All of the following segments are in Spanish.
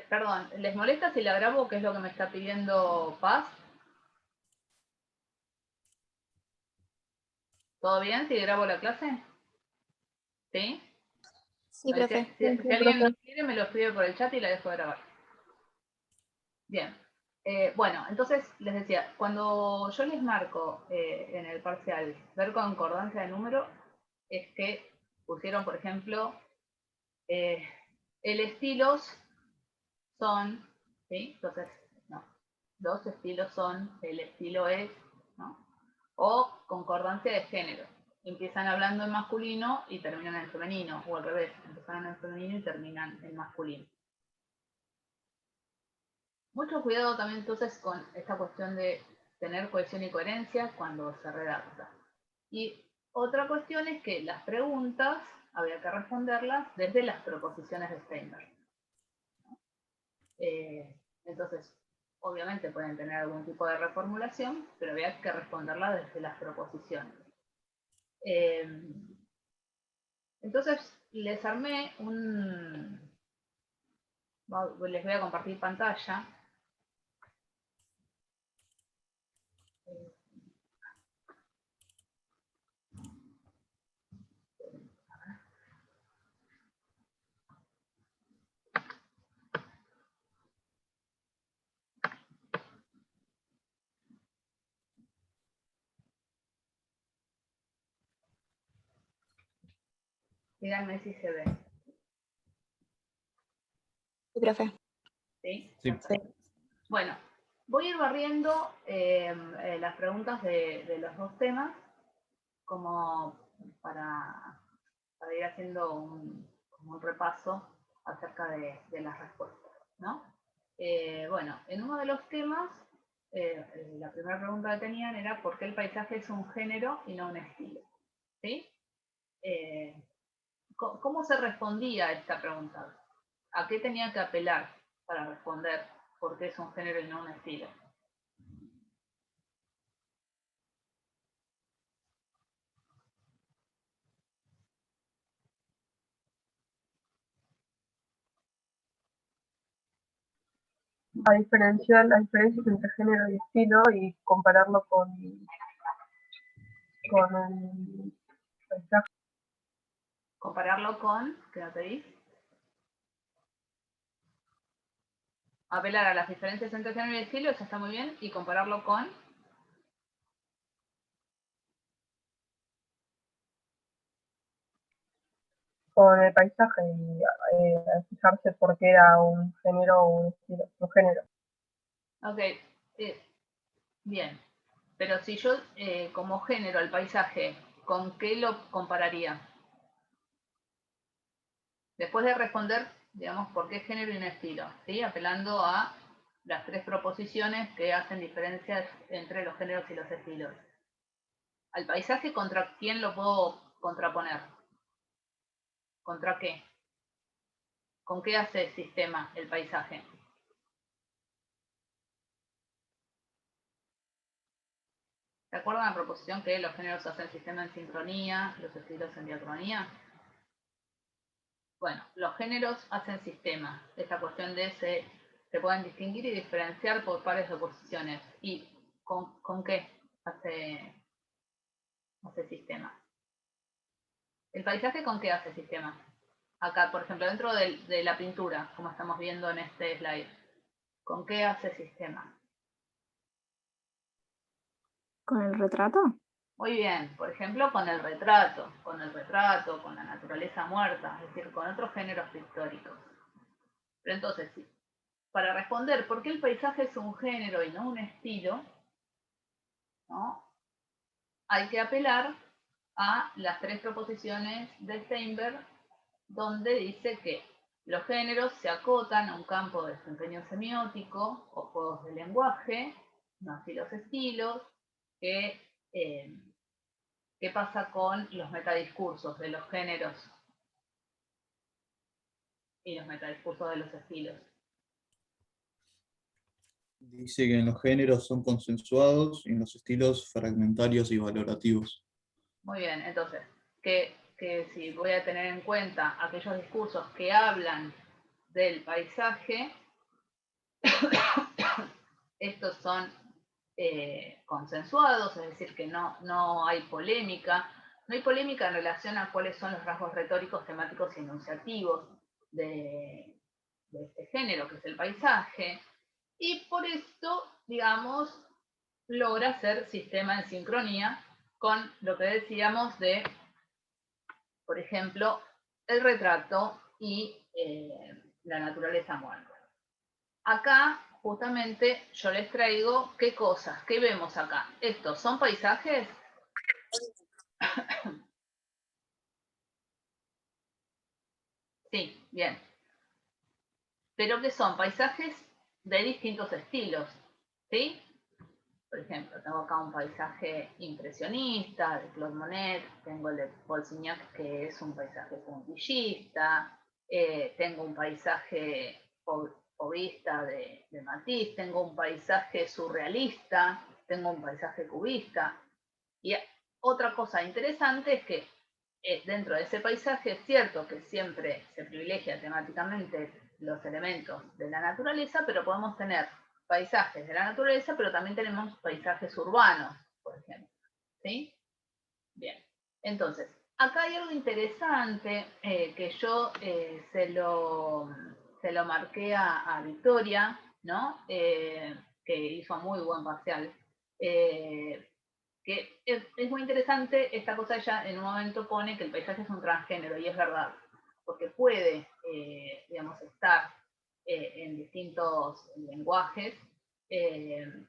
Perdón, ¿les molesta si la grabo, qué es lo que me está pidiendo Paz? ¿Todo bien si grabo la clase? ¿Sí? Sí, profe. Si alguien lo quiere, me lo escribe por el chat y la dejo grabar. Bien. Bueno, entonces les decía, cuando yo les marco en el parcial ver concordancia de número, es que pusieron, por ejemplo, el estilos son, ¿sí? Entonces, no, los estilos son, el estilo es, ¿no? O concordancia de género. Empiezan hablando en masculino y terminan en femenino, o al revés, empiezan en femenino y terminan en masculino. Mucho cuidado también entonces con esta cuestión de tener cohesión y coherencia cuando se redacta. Y otra cuestión es que las preguntas había que responderlas desde las proposiciones de Steinberg. Entonces, obviamente pueden tener algún tipo de reformulación, pero había que responderla desde las proposiciones. Entonces, les armé un... Les voy a compartir pantalla. Díganme si se ve. Sí, profe. ¿Sí? Sí. Bueno, voy a ir barriendo las preguntas de los dos temas como para ir haciendo un repaso acerca de las respuestas, ¿no? Bueno, en uno de los temas, la primera pregunta que tenían era ¿por qué el paisaje es un género y no un estilo? ¿Sí? ¿Cómo se respondía a esta pregunta? ¿A qué tenía que apelar para responder por qué es un género y no un estilo? A diferenciar las diferencias entre género y estilo y compararlo con el paisaje. Compararlo con, ¿qué no te di? Apelar a las diferencias entre género y estilo, eso está muy bien, y compararlo con... Con el paisaje y fijarse por qué era un género o un estilo, un género. Ok, bien. Pero si yo, como género, el paisaje, ¿con qué lo compararía? Después de responder, digamos, por qué género y un estilo, ¿sí? Apelando a las tres proposiciones que hacen diferencias entre los géneros y los estilos. ¿Al paisaje contra quién lo puedo contraponer? ¿Contra qué? ¿Con qué hace sistema el paisaje? ¿Se acuerdan la proposición que los géneros hacen sistema en sincronía, los estilos en diacronía? Bueno, los géneros hacen sistema. Esta cuestión de se pueden distinguir y diferenciar por pares de oposiciones. ¿Y con qué hace sistema? ¿El paisaje con qué hace sistema? Acá, por ejemplo, dentro de la pintura, como estamos viendo en este slide. ¿Con qué hace sistema? ¿Con el retrato? Muy bien, por ejemplo, con el retrato, con la naturaleza muerta, es decir, con otros géneros pictóricos. Pero entonces, sí, para responder por qué el paisaje es un género y no un estilo, ¿no? Hay que apelar a las tres proposiciones de Steinberg, donde dice que los géneros se acotan a un campo de desempeño semiótico o juegos de lenguaje, no así los estilos, ¿qué pasa con los metadiscursos de los géneros y los metadiscursos de los estilos? Dice que en los géneros son consensuados y en los estilos fragmentarios y valorativos. Muy bien, entonces, que si voy a tener en cuenta aquellos discursos que hablan del paisaje, estos son consensuados, es decir, que no hay polémica. No hay polémica en relación a cuáles son los rasgos retóricos, temáticos y enunciativos de este género, que es el paisaje. Y por esto, digamos, logra ser sistema en sincronía con lo que decíamos de, por ejemplo, el retrato y la naturaleza muerta. Acá, justamente, yo les traigo qué cosas, qué vemos acá. ¿Estos son paisajes? Sí, bien. Pero que son paisajes de distintos estilos, ¿sí? Por ejemplo, tengo acá un paisaje impresionista de Claude Monet, tengo el de Paul Signac, que es un paisaje puntillista, tengo un paisaje fauvista de Matisse, tengo un paisaje surrealista, tengo un paisaje cubista. Y otra cosa interesante es que dentro de ese paisaje es cierto que siempre se privilegia temáticamente los elementos de la naturaleza, pero podemos tener paisajes de la naturaleza, pero también tenemos paisajes urbanos, por ejemplo. ¿Sí? Bien. Entonces, acá hay algo interesante que yo se lo marqué a Victoria, ¿no? Que hizo muy buen parcial. Que es muy interesante esta cosa. Ella en un momento pone que el paisaje es un transgénero, y es verdad, porque puede, digamos, estar en distintos lenguajes,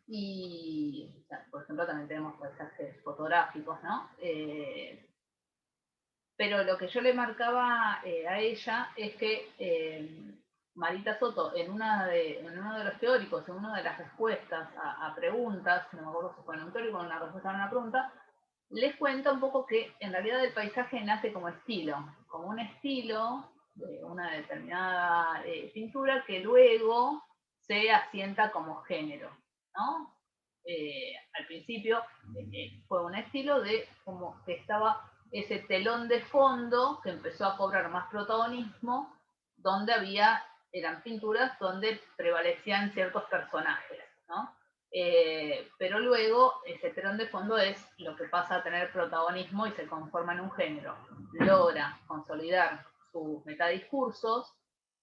y, o sea, por ejemplo, también tenemos paisajes fotográficos, ¿no? Pero lo que yo le marcaba a ella es que Marita Soto, en uno de los teóricos, en una de las respuestas a preguntas, no me acuerdo si fue en un teórico o en una respuesta a una pregunta, les cuenta un poco que en realidad el paisaje nace como un estilo de una determinada pintura que luego se asienta como género, ¿no? Al principio fue un estilo de como que estaba ese telón de fondo que empezó a cobrar más protagonismo, donde eran pinturas donde prevalecían ciertos personajes, ¿no? Pero luego ese telón de fondo es lo que pasa a tener protagonismo y se conforma en un género. Logra consolidar sus metadiscursos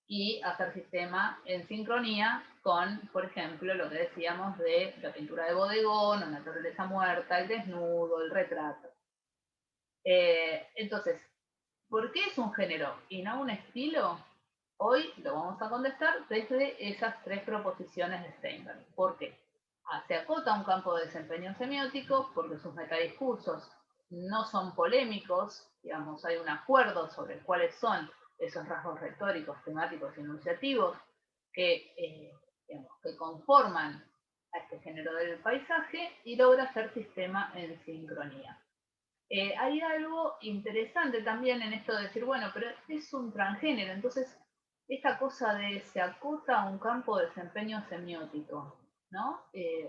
y hacer sistema en sincronía con, por ejemplo, lo que decíamos de la pintura de bodegón, la naturaleza muerta, el desnudo, el retrato. Entonces, ¿por qué es un género y no un estilo? Hoy lo vamos a contestar desde esas tres proposiciones de Steinberg. ¿Por qué? Se acota un campo de desempeño semiótico porque sus metadiscursos no son polémicos, digamos, hay un acuerdo sobre cuáles son esos rasgos retóricos, temáticos y enunciativos que conforman a este género del paisaje, y logra hacer sistema en sincronía. Hay algo interesante también en esto de decir, bueno, pero es un transgénero, entonces esta cosa de se acota a un campo de desempeño semiótico, ¿no?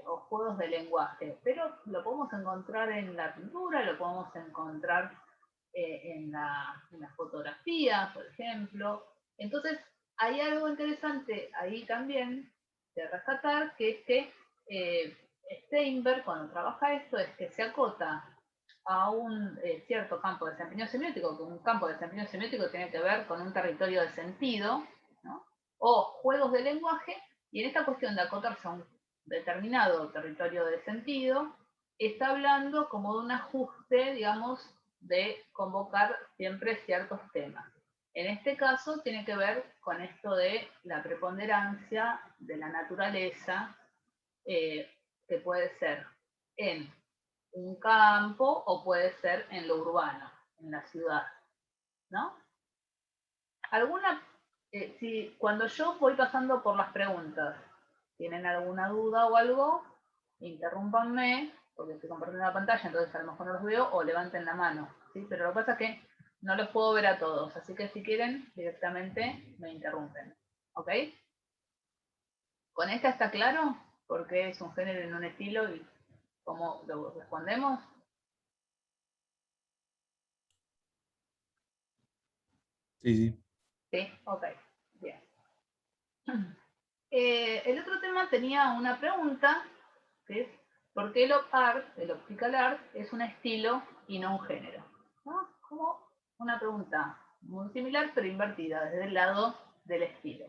O juegos de lenguaje, pero lo podemos encontrar en la pintura, lo podemos encontrar en la fotografía, por ejemplo. Entonces, hay algo interesante ahí también de rescatar, que es que Steinberg, cuando trabaja esto, es que se acota a un cierto campo de desempeño semiótico, que un campo de desempeño semiótico tiene que ver con un territorio de sentido, ¿no? O juegos de lenguaje, y en esta cuestión de acotarse a un determinado territorio de sentido, está hablando como de un ajuste, digamos, de convocar siempre ciertos temas. En este caso tiene que ver con esto de la preponderancia de la naturaleza, que puede ser en un campo o puede ser en lo urbano, en la ciudad, ¿no? Cuando yo voy pasando por las preguntas, ¿tienen alguna duda o algo? Interrúmpanme, porque estoy compartiendo la pantalla, entonces a lo mejor no los veo, o levanten la mano, ¿sí? Pero lo que pasa es que no los puedo ver a todos, así que si quieren, directamente me interrumpen, ¿ok? ¿Con esta está claro? Porque es un género en un estilo y cómo lo respondemos. Sí, sí. Sí, ok, bien. El otro tema tenía una pregunta, que es ¿por qué el op-art, el optical art, es un estilo y no un género? ¿No? Como una pregunta muy similar, pero invertida, desde el lado del estilo.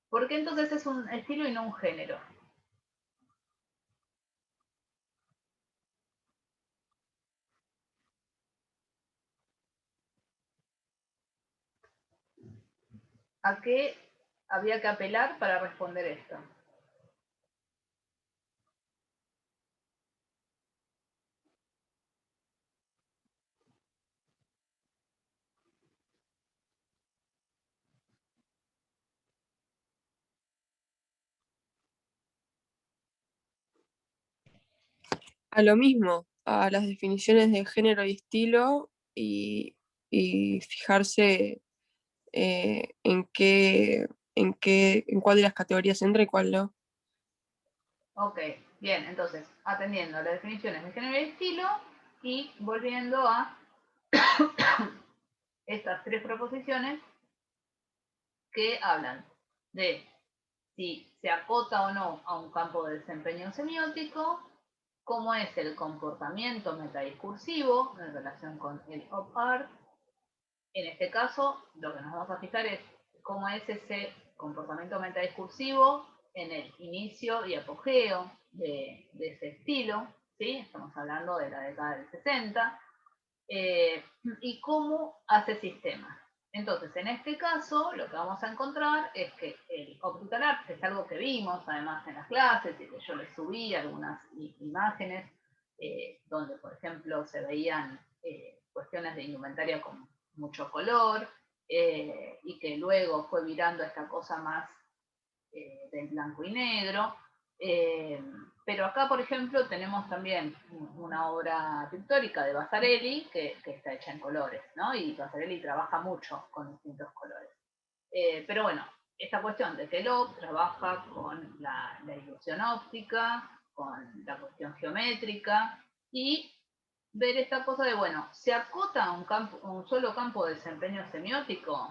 ¿Por qué entonces es un estilo y no un género? ¿A qué había que apelar para responder esto? A lo mismo, a las definiciones de género y estilo y fijarse en cuál de las categorías entra y cuál no. Ok, bien, entonces, atendiendo a las definiciones de género y estilo y volviendo a estas tres proposiciones que hablan de si se acota o no a un campo de desempeño semiótico, cómo es el comportamiento metadiscursivo en relación con el op-art. En este caso, lo que nos vamos a fijar es cómo es ese comportamiento metadiscursivo en el inicio y apogeo de ese estilo, ¿sí? Estamos hablando de la década del 60, y cómo hace sistemas. Entonces, en este caso, lo que vamos a encontrar es que el optical art, que es algo que vimos además en las clases y que yo les subí algunas imágenes donde, por ejemplo, se veían cuestiones de indumentaria con mucho color y que luego fue virando esta cosa más del blanco y negro. Pero acá, por ejemplo, tenemos también una obra pictórica de Vasarely que está hecha en colores, ¿no? Y Vasarely trabaja mucho con distintos colores. Pero bueno, esta cuestión de que Locke trabaja con la ilusión óptica, con la cuestión geométrica y ver esta cosa de, bueno, ¿se acota un solo campo de desempeño semiótico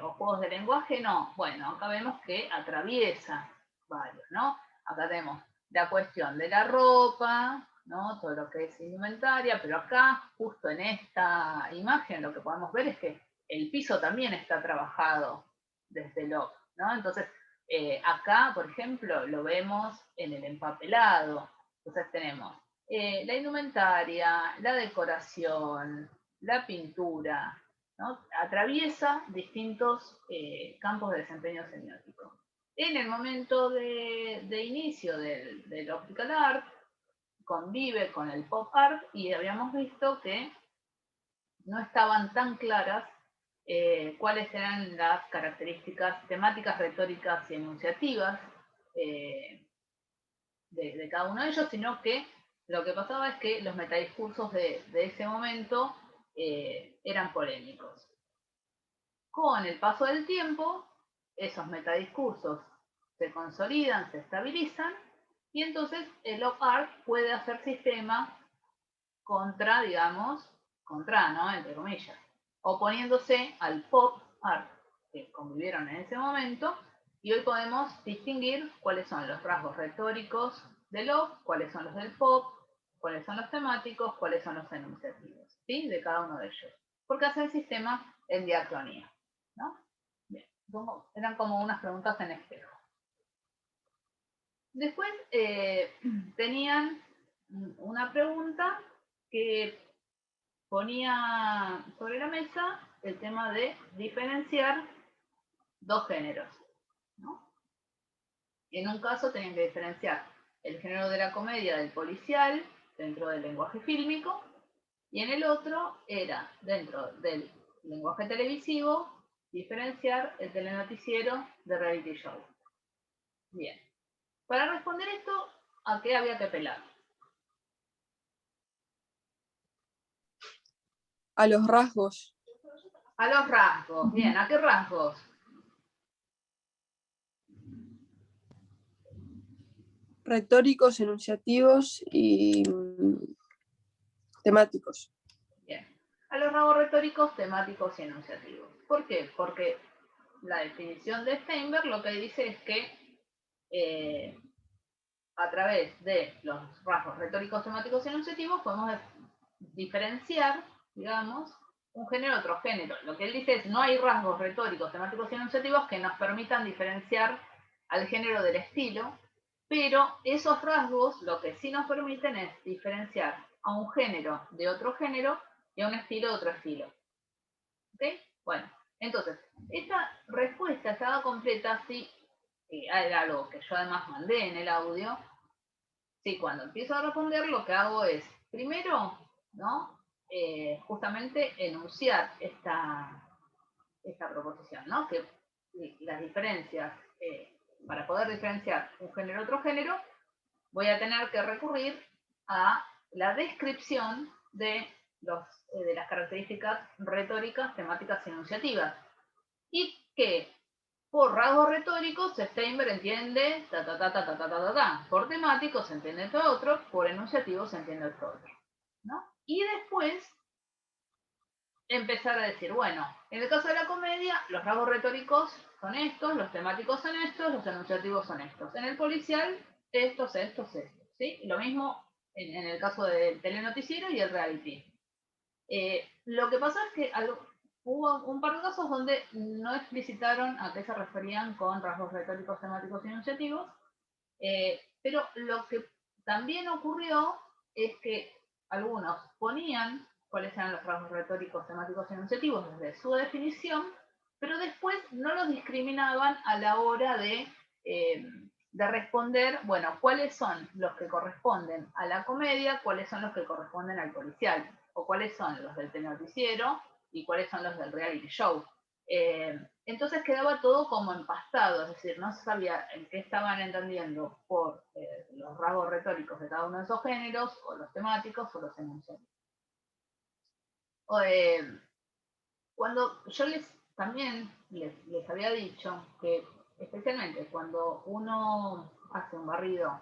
o juegos de lenguaje? No. Bueno, acá vemos que atraviesa varios, ¿no? Acá tenemos la cuestión de la ropa, ¿no? Todo lo que es indumentaria, pero acá, justo en esta imagen, lo que podemos ver es que el piso también está trabajado desde Locke, ¿no? Entonces, acá, por ejemplo, lo vemos en el empapelado. Entonces tenemos la indumentaria, la decoración, la pintura, ¿no? Atraviesa distintos campos de desempeño semiótico. En el momento de inicio del optical art, convive con el pop art y habíamos visto que no estaban tan claras cuáles eran las características temáticas, retóricas y enunciativas de cada uno de ellos, sino que lo que pasaba es que los metadiscursos de ese momento eran polémicos. Con el paso del tiempo, esos metadiscursos se consolidan, se estabilizan, y entonces el op-art puede hacer sistema contra, digamos, contra, ¿no? Entre comillas, oponiéndose al pop art que convivieron en ese momento, y hoy podemos distinguir cuáles son los rasgos retóricos del Locke, cuáles son los del pop, cuáles son los temáticos, cuáles son los enunciativos, ¿sí? De cada uno de ellos. Porque hace el sistema en diacronía, ¿no? Bien, eran como unas preguntas en espejo. Después tenían una pregunta que ponía sobre la mesa el tema de diferenciar dos géneros, ¿no? En un caso tenían que diferenciar el género de la comedia del policial dentro del lenguaje fílmico, y en el otro era, dentro del lenguaje televisivo, diferenciar el telenoticiero de reality show. Bien. Para responder esto, ¿a qué había que apelar? A los rasgos. A los rasgos. Bien, ¿a qué rasgos? Retóricos, enunciativos y temáticos. Bien. A los rasgos retóricos, temáticos y enunciativos. ¿Por qué? Porque la definición de Steinberg lo que dice es que a través de los rasgos retóricos, temáticos y enunciativos podemos diferenciar, digamos, un género de otro género. Lo que él dice es no hay rasgos retóricos, temáticos y enunciativos que nos permitan diferenciar al género del estilo, pero esos rasgos lo que sí nos permiten es diferenciar a un género de otro género y a un estilo de otro estilo. ¿Ok? Bueno, entonces, esta respuesta estaba completa si era algo que yo además mandé en el audio. Sí, cuando empiezo a responder lo que hago es, primero, ¿no? Justamente enunciar esta proposición, ¿no? Que las diferencias, para poder diferenciar un género de otro género, voy a tener que recurrir a la descripción de las características retóricas, temáticas y enunciativas. Y que por rasgos retóricos Steinberg entiende por temáticos se entiende esto otro, por enunciativos se entiende esto otro, ¿no? Y después empezar a decir, bueno, en el caso de la comedia, los rasgos retóricos son estos, los temáticos son estos, los enunciativos son estos. En el policial, estos, ¿sí? Lo mismo en el caso del telenoticiero y el reality. Lo que pasa es que hubo un par de casos donde no explicitaron a qué se referían con rasgos retóricos, temáticos y enunciativos, pero lo que también ocurrió es que algunos ponían cuáles eran los rasgos retóricos, temáticos y enunciativos desde su definición, pero después no los discriminaban a la hora de responder, bueno, cuáles son los que corresponden a la comedia, cuáles son los que corresponden al policial, o cuáles son los del telenoticiero y cuáles son los del reality show. Entonces quedaba todo como empastado, es decir, no se sabía en qué estaban entendiendo por los rasgos retóricos de cada uno de esos géneros, o los temáticos, o los enunciativos. Cuando yo también les había dicho que, especialmente cuando uno hace un barrido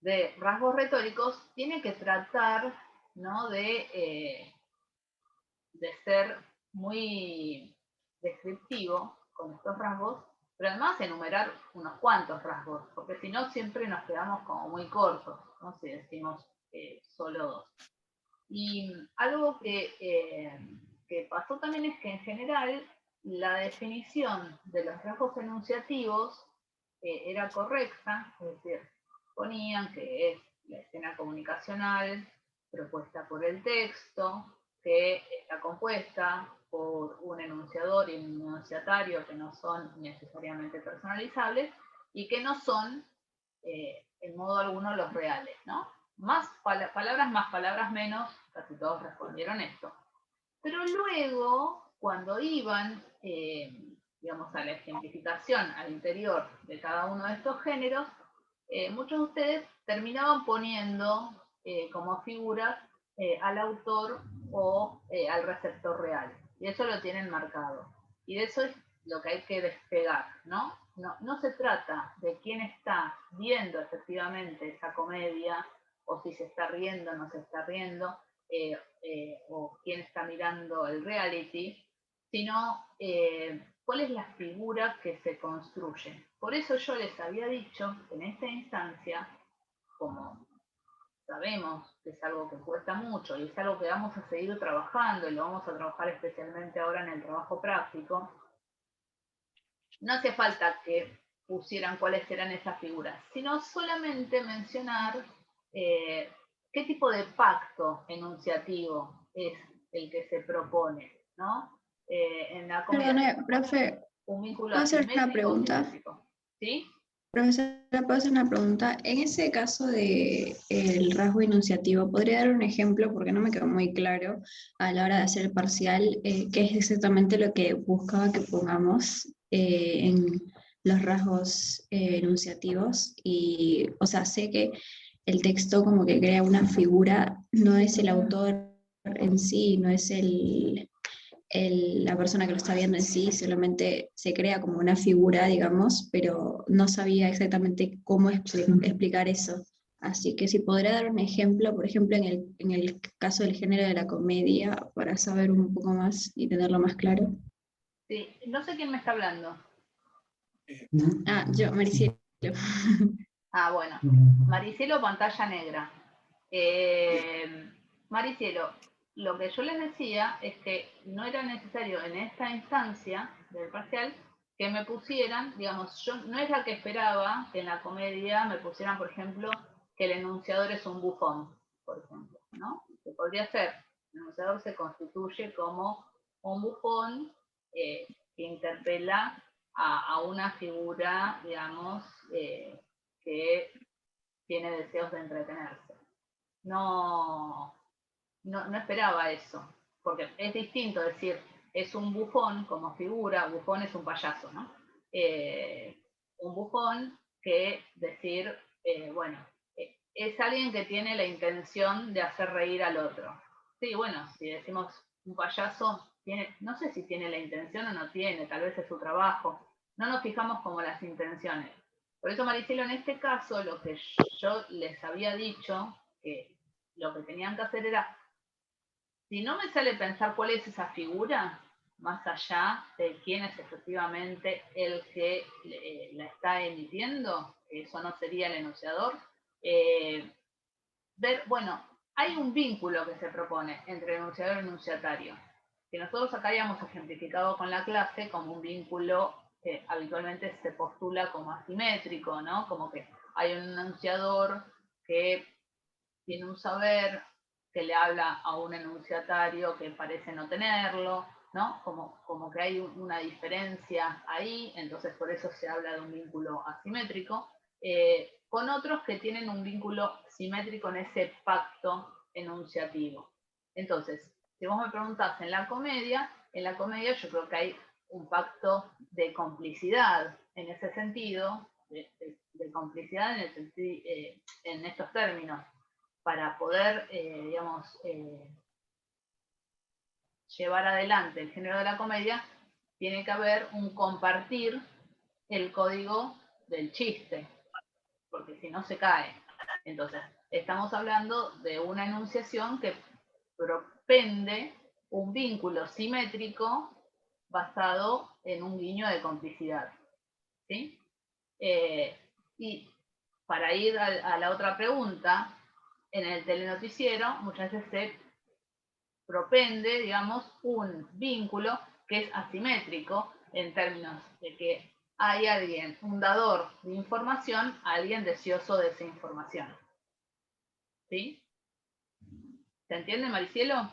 de rasgos retóricos, tiene que tratar, ¿no?, de ser muy descriptivo con estos rasgos, pero además enumerar unos cuantos rasgos, porque si no siempre nos quedamos como muy cortos, ¿no?, si decimos solo dos. Y algo que pasó también es que en general la definición de los rasgos enunciativos era correcta, es decir, ponían que es la escena comunicacional propuesta por el texto, que está compuesta por un enunciador y un enunciatario que no son necesariamente personalizables y que no son en modo alguno los reales, ¿no? Más palabras más, palabras menos, casi todos respondieron esto. Pero luego, cuando iban, digamos, a la ejemplificación al interior de cada uno de estos géneros, muchos de ustedes terminaban poniendo como figuras al autor o al receptor real. Y eso lo tienen marcado. Y de eso es lo que hay que despegar, ¿no? No se trata de quién está viendo efectivamente esa comedia, o si se está riendo o no se está riendo, o quién está mirando el reality, sino cuál es la figura que se construye. Por eso yo les había dicho que en esta instancia, como sabemos que es algo que cuesta mucho y es algo que vamos a seguir trabajando y lo vamos a trabajar especialmente ahora en el trabajo práctico, no hace falta que pusieran cuáles eran esas figuras, sino solamente mencionar qué tipo de pacto enunciativo es el que se propone, ¿no? En la Perdone, profe, un vínculo ¿puedo hacer una asimétrico o pregunta? simétrico. ¿Sí? Profesora, ¿puedo hacer una pregunta? En ese caso del rasgo enunciativo, ¿podría dar un ejemplo? Porque no me quedó muy claro a la hora de hacer el parcial, qué es exactamente lo que buscaba que pongamos en los rasgos enunciativos. Y, o sea, sé que el texto como que crea una figura, no es el autor en sí, no es la persona que lo está viendo en sí, solamente se crea como una figura, digamos, pero no sabía exactamente cómo explicar eso. Así que si podría dar un ejemplo, por ejemplo, en el caso del género de la comedia, para saber un poco más y tenerlo más claro. Sí, no sé quién me está hablando. Ah, yo, Maricielo. Ah, bueno. Maricielo, pantalla negra. Maricielo, lo que yo les decía es que no era necesario en esta instancia del parcial que me pusieran, digamos, yo no era que esperaba que en la comedia me pusieran, por ejemplo, que el enunciador es un bufón, por ejemplo, ¿no? Que podría ser, el enunciador se constituye como un bufón que interpela a una figura, digamos, que tiene deseos de entretenerse. No esperaba eso, porque es distinto decir, es un bufón como figura, bufón es un payaso, ¿no? Un bufón que decir, bueno, es alguien que tiene la intención de hacer reír al otro. Sí, bueno, si decimos un payaso, no sé si tiene la intención o no tiene, tal vez es su trabajo. No nos fijamos como las intenciones. Por eso, Maricelo, en este caso, lo que yo les había dicho, que lo que tenían que hacer era, si no me sale pensar cuál es esa figura, más allá de quién es efectivamente el que la está emitiendo, eso no sería el enunciador, ver, bueno, hay un vínculo que se propone entre enunciador y enunciatario, que nosotros acá habíamos ejemplificado con la clase como un vínculo que habitualmente se postula como asimétrico, ¿no? Como que hay un enunciador que tiene un saber que le habla a un enunciatario que parece no tenerlo, ¿no? Como que hay una diferencia ahí, entonces por eso se habla de un vínculo asimétrico, con otros que tienen un vínculo simétrico en ese pacto enunciativo. Entonces, si vos me preguntás en la comedia yo creo que hay un pacto de complicidad en ese sentido, de complicidad en estos términos, para poder, digamos, llevar adelante el género de la comedia, tiene que haber un compartir el código del chiste, porque si no se cae. Entonces, estamos hablando de una enunciación que propende un vínculo simétrico basado en un guiño de complicidad. ¿Sí? Y para ir a la otra pregunta, en el telenoticiero muchas veces se propende, digamos, un vínculo que es asimétrico en términos de que hay alguien, un dador de información, alguien deseoso de esa información. ¿Sí? ¿Se entiende, Maricielo?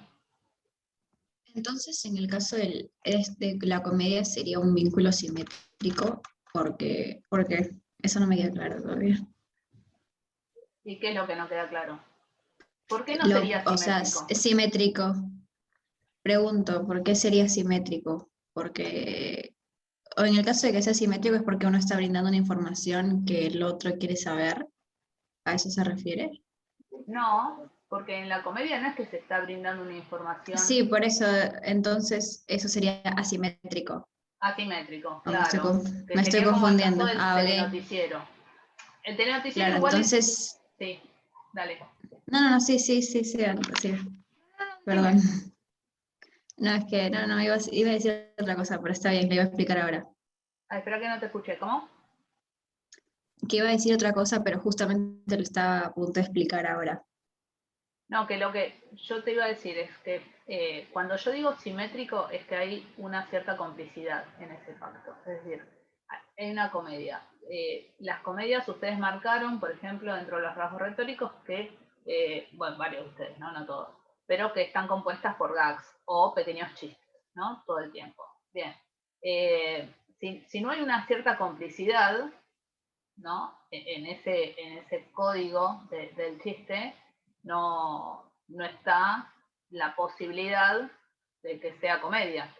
Entonces, en el caso de la comedia sería un vínculo simétrico, porque eso no me queda claro todavía. ¿Y qué es lo que no queda claro? ¿Por qué no sería O sea, simétrico? es simétrico. Pregunto, ¿por qué sería simétrico? Porque, o en el caso de que sea simétrico es porque uno está brindando una información que el otro quiere saber. ¿A eso se refiere? No, porque en la comedia no es que se está brindando una información Sí, por eso, entonces eso sería asimétrico. asimétrico, O claro, que me estoy sería como el caso confundiendo. del Ah, ok. telenoticiero. El telenoticiero Claro, igual es... entonces. Sí, dale. No, sí, sí, sí. Dime. Perdón. No, es que iba a decir otra cosa, pero está bien, le iba a explicar ahora. Ah, espera que no te escuché, ¿cómo? Que iba a decir otra cosa, pero justamente lo estaba a punto de explicar ahora. No, que lo que yo te iba a decir es que cuando yo digo simétrico es que hay una cierta complicidad en ese pacto. Es decir, hay una comedia. Las comedias ustedes marcaron, por ejemplo, dentro de los rasgos retóricos que, bueno, varios de ustedes, ¿no? No todos, pero que están compuestas por gags o pequeños chistes, ¿no? Todo el tiempo. Bien. Si no hay una cierta complicidad, ¿no? En ese código del chiste no está la posibilidad de que sea comedia.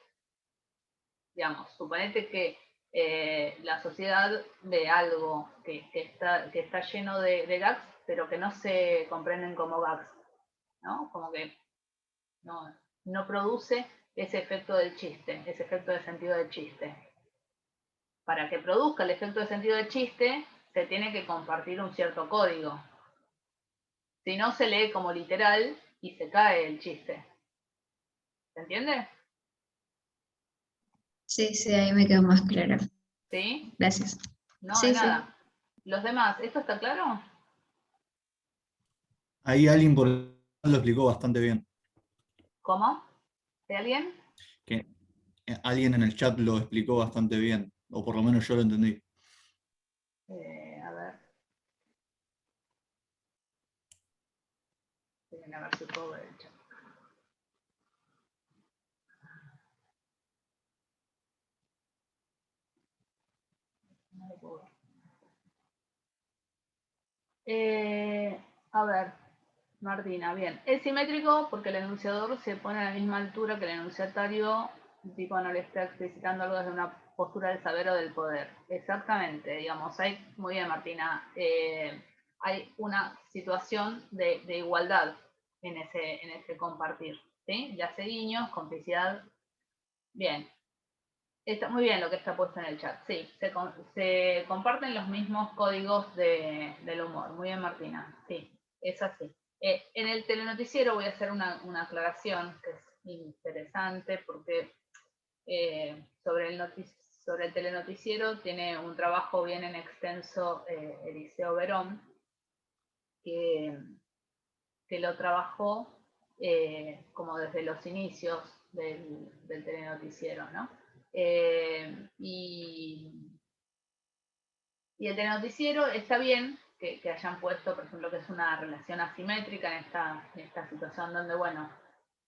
Digamos, suponete que la sociedad ve algo que está lleno de gags, pero que no se comprenden como gags, ¿no? Como que no produce ese efecto del chiste, ese efecto de sentido del chiste. Para que produzca el efecto de sentido del chiste, se tiene que compartir un cierto código. Si no, se lee como literal y se cae el chiste. ¿Se entiende? Sí, sí, ahí me quedó más claro. ¿Sí? Gracias. No, Sí, de sí. nada. Los demás, ¿esto está claro? Ahí alguien por el chat lo explicó bastante bien. ¿Cómo? ¿De alguien? Que alguien en el chat lo explicó bastante bien, o por lo menos yo lo entendí. A ver. Miren, a ver si puedo ver el chat. No lo puedo ver. A ver, Martina, bien. Es simétrico porque el enunciador se pone a la misma altura que el enunciatario, tipo no le está explicitando algo desde una postura del saber o del poder. Exactamente, digamos, muy bien, Martina, hay una situación de igualdad en ese compartir, ¿sí? Ya hace guiños, complicidad. Bien, está muy bien lo que está puesto en el chat. Sí, se comparten los mismos códigos del humor. Muy bien, Martina. Sí, es así. En el telenoticiero voy a hacer una aclaración que es interesante porque sobre el telenoticiero tiene un trabajo bien en extenso Eliseo Verón, que lo trabajó como desde los inicios del telenoticiero, ¿no? Y el telenoticiero está bien que hayan puesto, por ejemplo, que es una relación asimétrica en esta situación donde, bueno,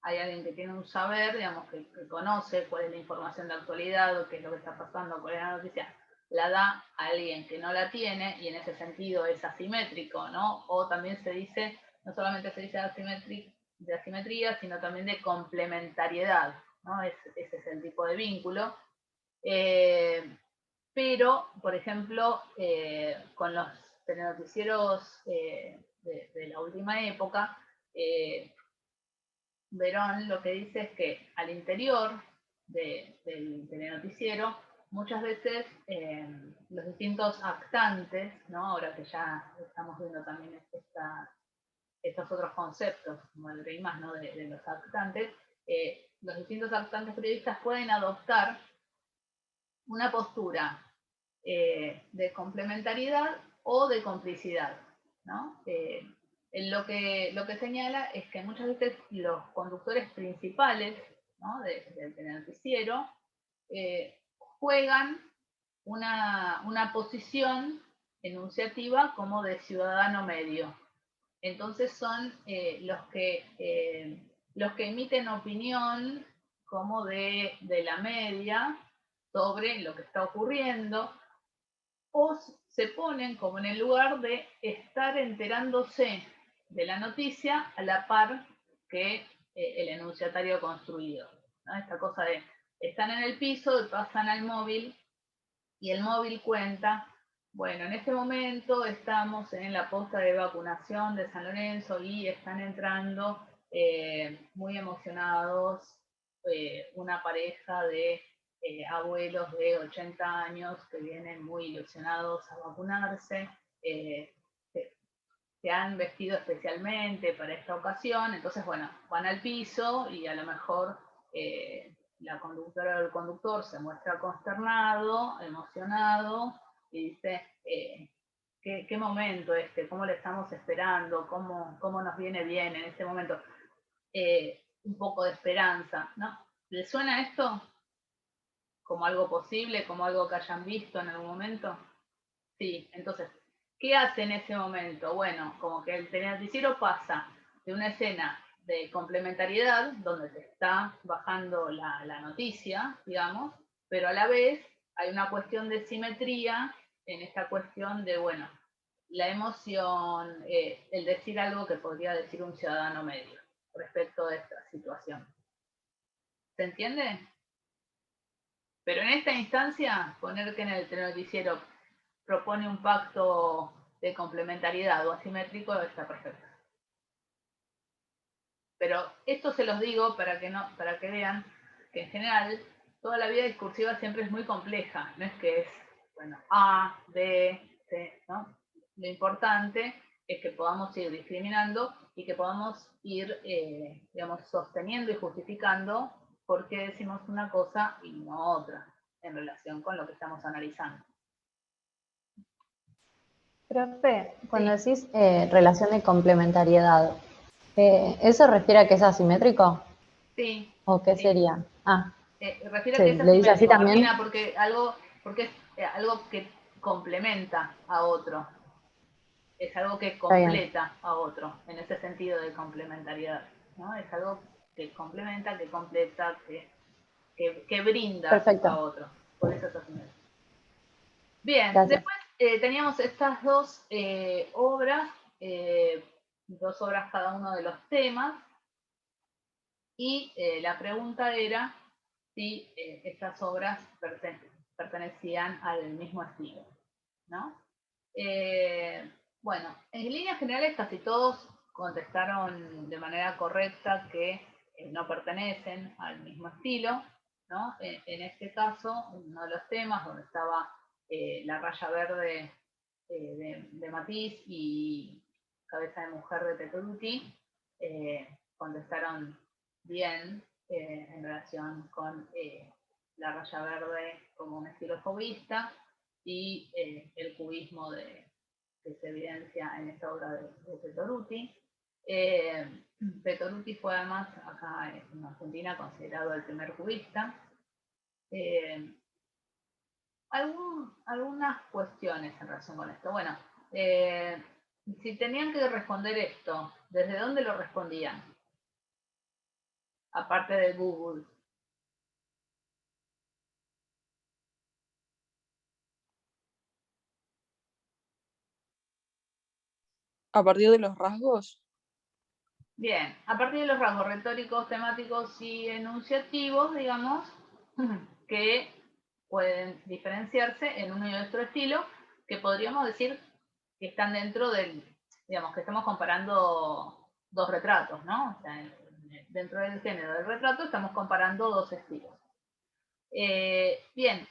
hay alguien que tiene un saber, digamos, que conoce cuál es la información de actualidad, o qué es lo que está pasando, cuál es la noticia, la da a alguien que no la tiene, y en ese sentido es asimétrico, ¿no? O también se dice, no solamente se dice de asimetría, sino también de complementariedad, ¿no? Ese es el tipo de vínculo. Pero, por ejemplo, con los telenoticieros de la última época, Verón lo que dice es que al interior del telenoticiero, muchas veces los distintos actantes, ¿no? Ahora que ya estamos viendo también estos otros conceptos, como el rey más, ¿no? de los actantes, los distintos actantes periodistas pueden adoptar una postura de complementariedad o de complicidad, ¿no? Lo que señala es que muchas veces los conductores principales, ¿no? del noticiero juegan una posición enunciativa como de ciudadano medio. Entonces son los que emiten opinión como de la media sobre lo que está ocurriendo, o se ponen como en el lugar de estar enterándose de la noticia a la par que el enunciatario construido, ¿no? Esta cosa de están en el piso, pasan al móvil y el móvil cuenta, bueno, en este momento estamos en la posta de vacunación de San Lorenzo y están entrando muy emocionados una pareja de abuelos de 80 años que vienen muy ilusionados a vacunarse, se han vestido especialmente para esta ocasión, entonces, bueno, van al piso y a lo mejor la conductora o el conductor se muestra consternado, emocionado, y dice, ¿qué momento cómo le estamos esperando, cómo nos viene bien en este momento, un poco de esperanza, ¿no? ¿Les suena esto como algo posible, como algo que hayan visto en algún momento? Sí, entonces, ¿qué hace en ese momento? Bueno, como que el telenoticiero pasa de una escena de complementariedad, donde te está bajando la noticia, digamos, pero a la vez hay una cuestión de simetría en esta cuestión de, bueno, la emoción, el decir algo que podría decir un ciudadano medio respecto de esta situación. ¿Se entiende? Pero en esta instancia, poner que en el telenoticiero propone un pacto de complementariedad o asimétrico está perfecto. Pero esto se los digo para que vean que en general toda la vida discursiva siempre es muy compleja, no es que es, bueno, A, B, C, ¿no? Lo importante es que podamos ir discriminando y que podamos ir, digamos, sosteniendo y justificando por qué decimos una cosa y no otra. en relación con lo que estamos analizando. Profe, cuando decís relación de complementariedad, ¿eso refiere a que es asimétrico? Sí. ¿O qué sí. sería? Refiere sí, a que es ¿le dice así asimétrico, también? Romina, porque es algo que complementa a otro. Es algo que completa a otro, en ese sentido de complementariedad, ¿no? Es algo que complementa, que completa, que brinda Perfecto. a otro. Por eso es asimétrico. Bien, Gracias. después teníamos estas dos obras, cada uno de los temas, y la pregunta era si estas obras pertenecían al mismo estilo, ¿no? Bueno, en líneas generales casi todos contestaron de manera correcta que no pertenecen al mismo estilo, ¿no? En este caso, uno de los temas donde estaba la raya verde de Matisse y Cabeza de Mujer de Petrucci, contestaron bien en relación con la raya verde como un estilo fauvista y el cubismo que se evidencia en esta obra de Petrucci. Petrucci fue además acá en Argentina considerado el primer cubista. Algunas cuestiones en relación con esto. Bueno, si tenían que responder esto, ¿desde dónde lo respondían? Aparte de Google. ¿A partir de los rasgos? Bien, a partir de los rasgos retóricos, temáticos y enunciativos, digamos, que pueden diferenciarse en uno y otro estilo, que podríamos decir que están dentro del, digamos, que estamos comparando dos retratos, ¿no? O sea, dentro del género del retrato estamos comparando dos estilos. Bien,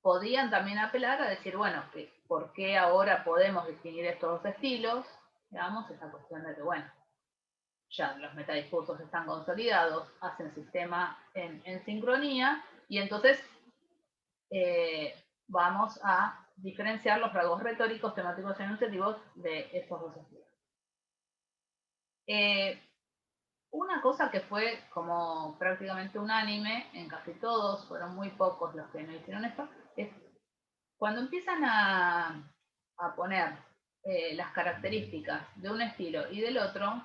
podían también apelar a decir, bueno, que ¿por qué ahora podemos distinguir estos dos estilos? Digamos, esa cuestión de que, bueno, ya los metadiscursos están consolidados, hacen sistema en sincronía, y entonces vamos a diferenciar los rasgos retóricos, temáticos y enunciativos de estos dos estilos. Una cosa que fue como prácticamente unánime en casi todos, fueron muy pocos los que no hicieron esto, es cuando empiezan a poner las características de un estilo y del otro,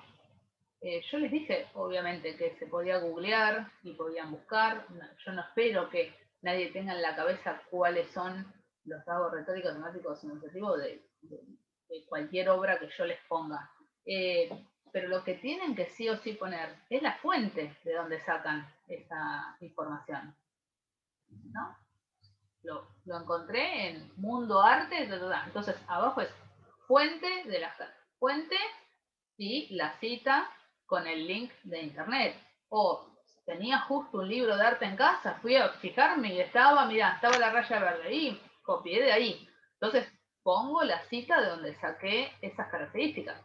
yo les dije, obviamente, que se podía googlear y podían buscar. Yo no espero que nadie tenga en la cabeza cuáles son los rasgos retóricos, temáticos y enunciativos de cualquier obra que yo les ponga. Pero lo que tienen que sí o sí poner es la fuente de donde sacan esa información, ¿no? Lo encontré en Mundo Arte, entonces abajo es fuente de la fuente y la cita con el link de internet. O tenía justo un libro de arte en casa, fui a fijarme y estaba la raya verde ahí, copié de ahí. Entonces pongo la cita de donde saqué esas características.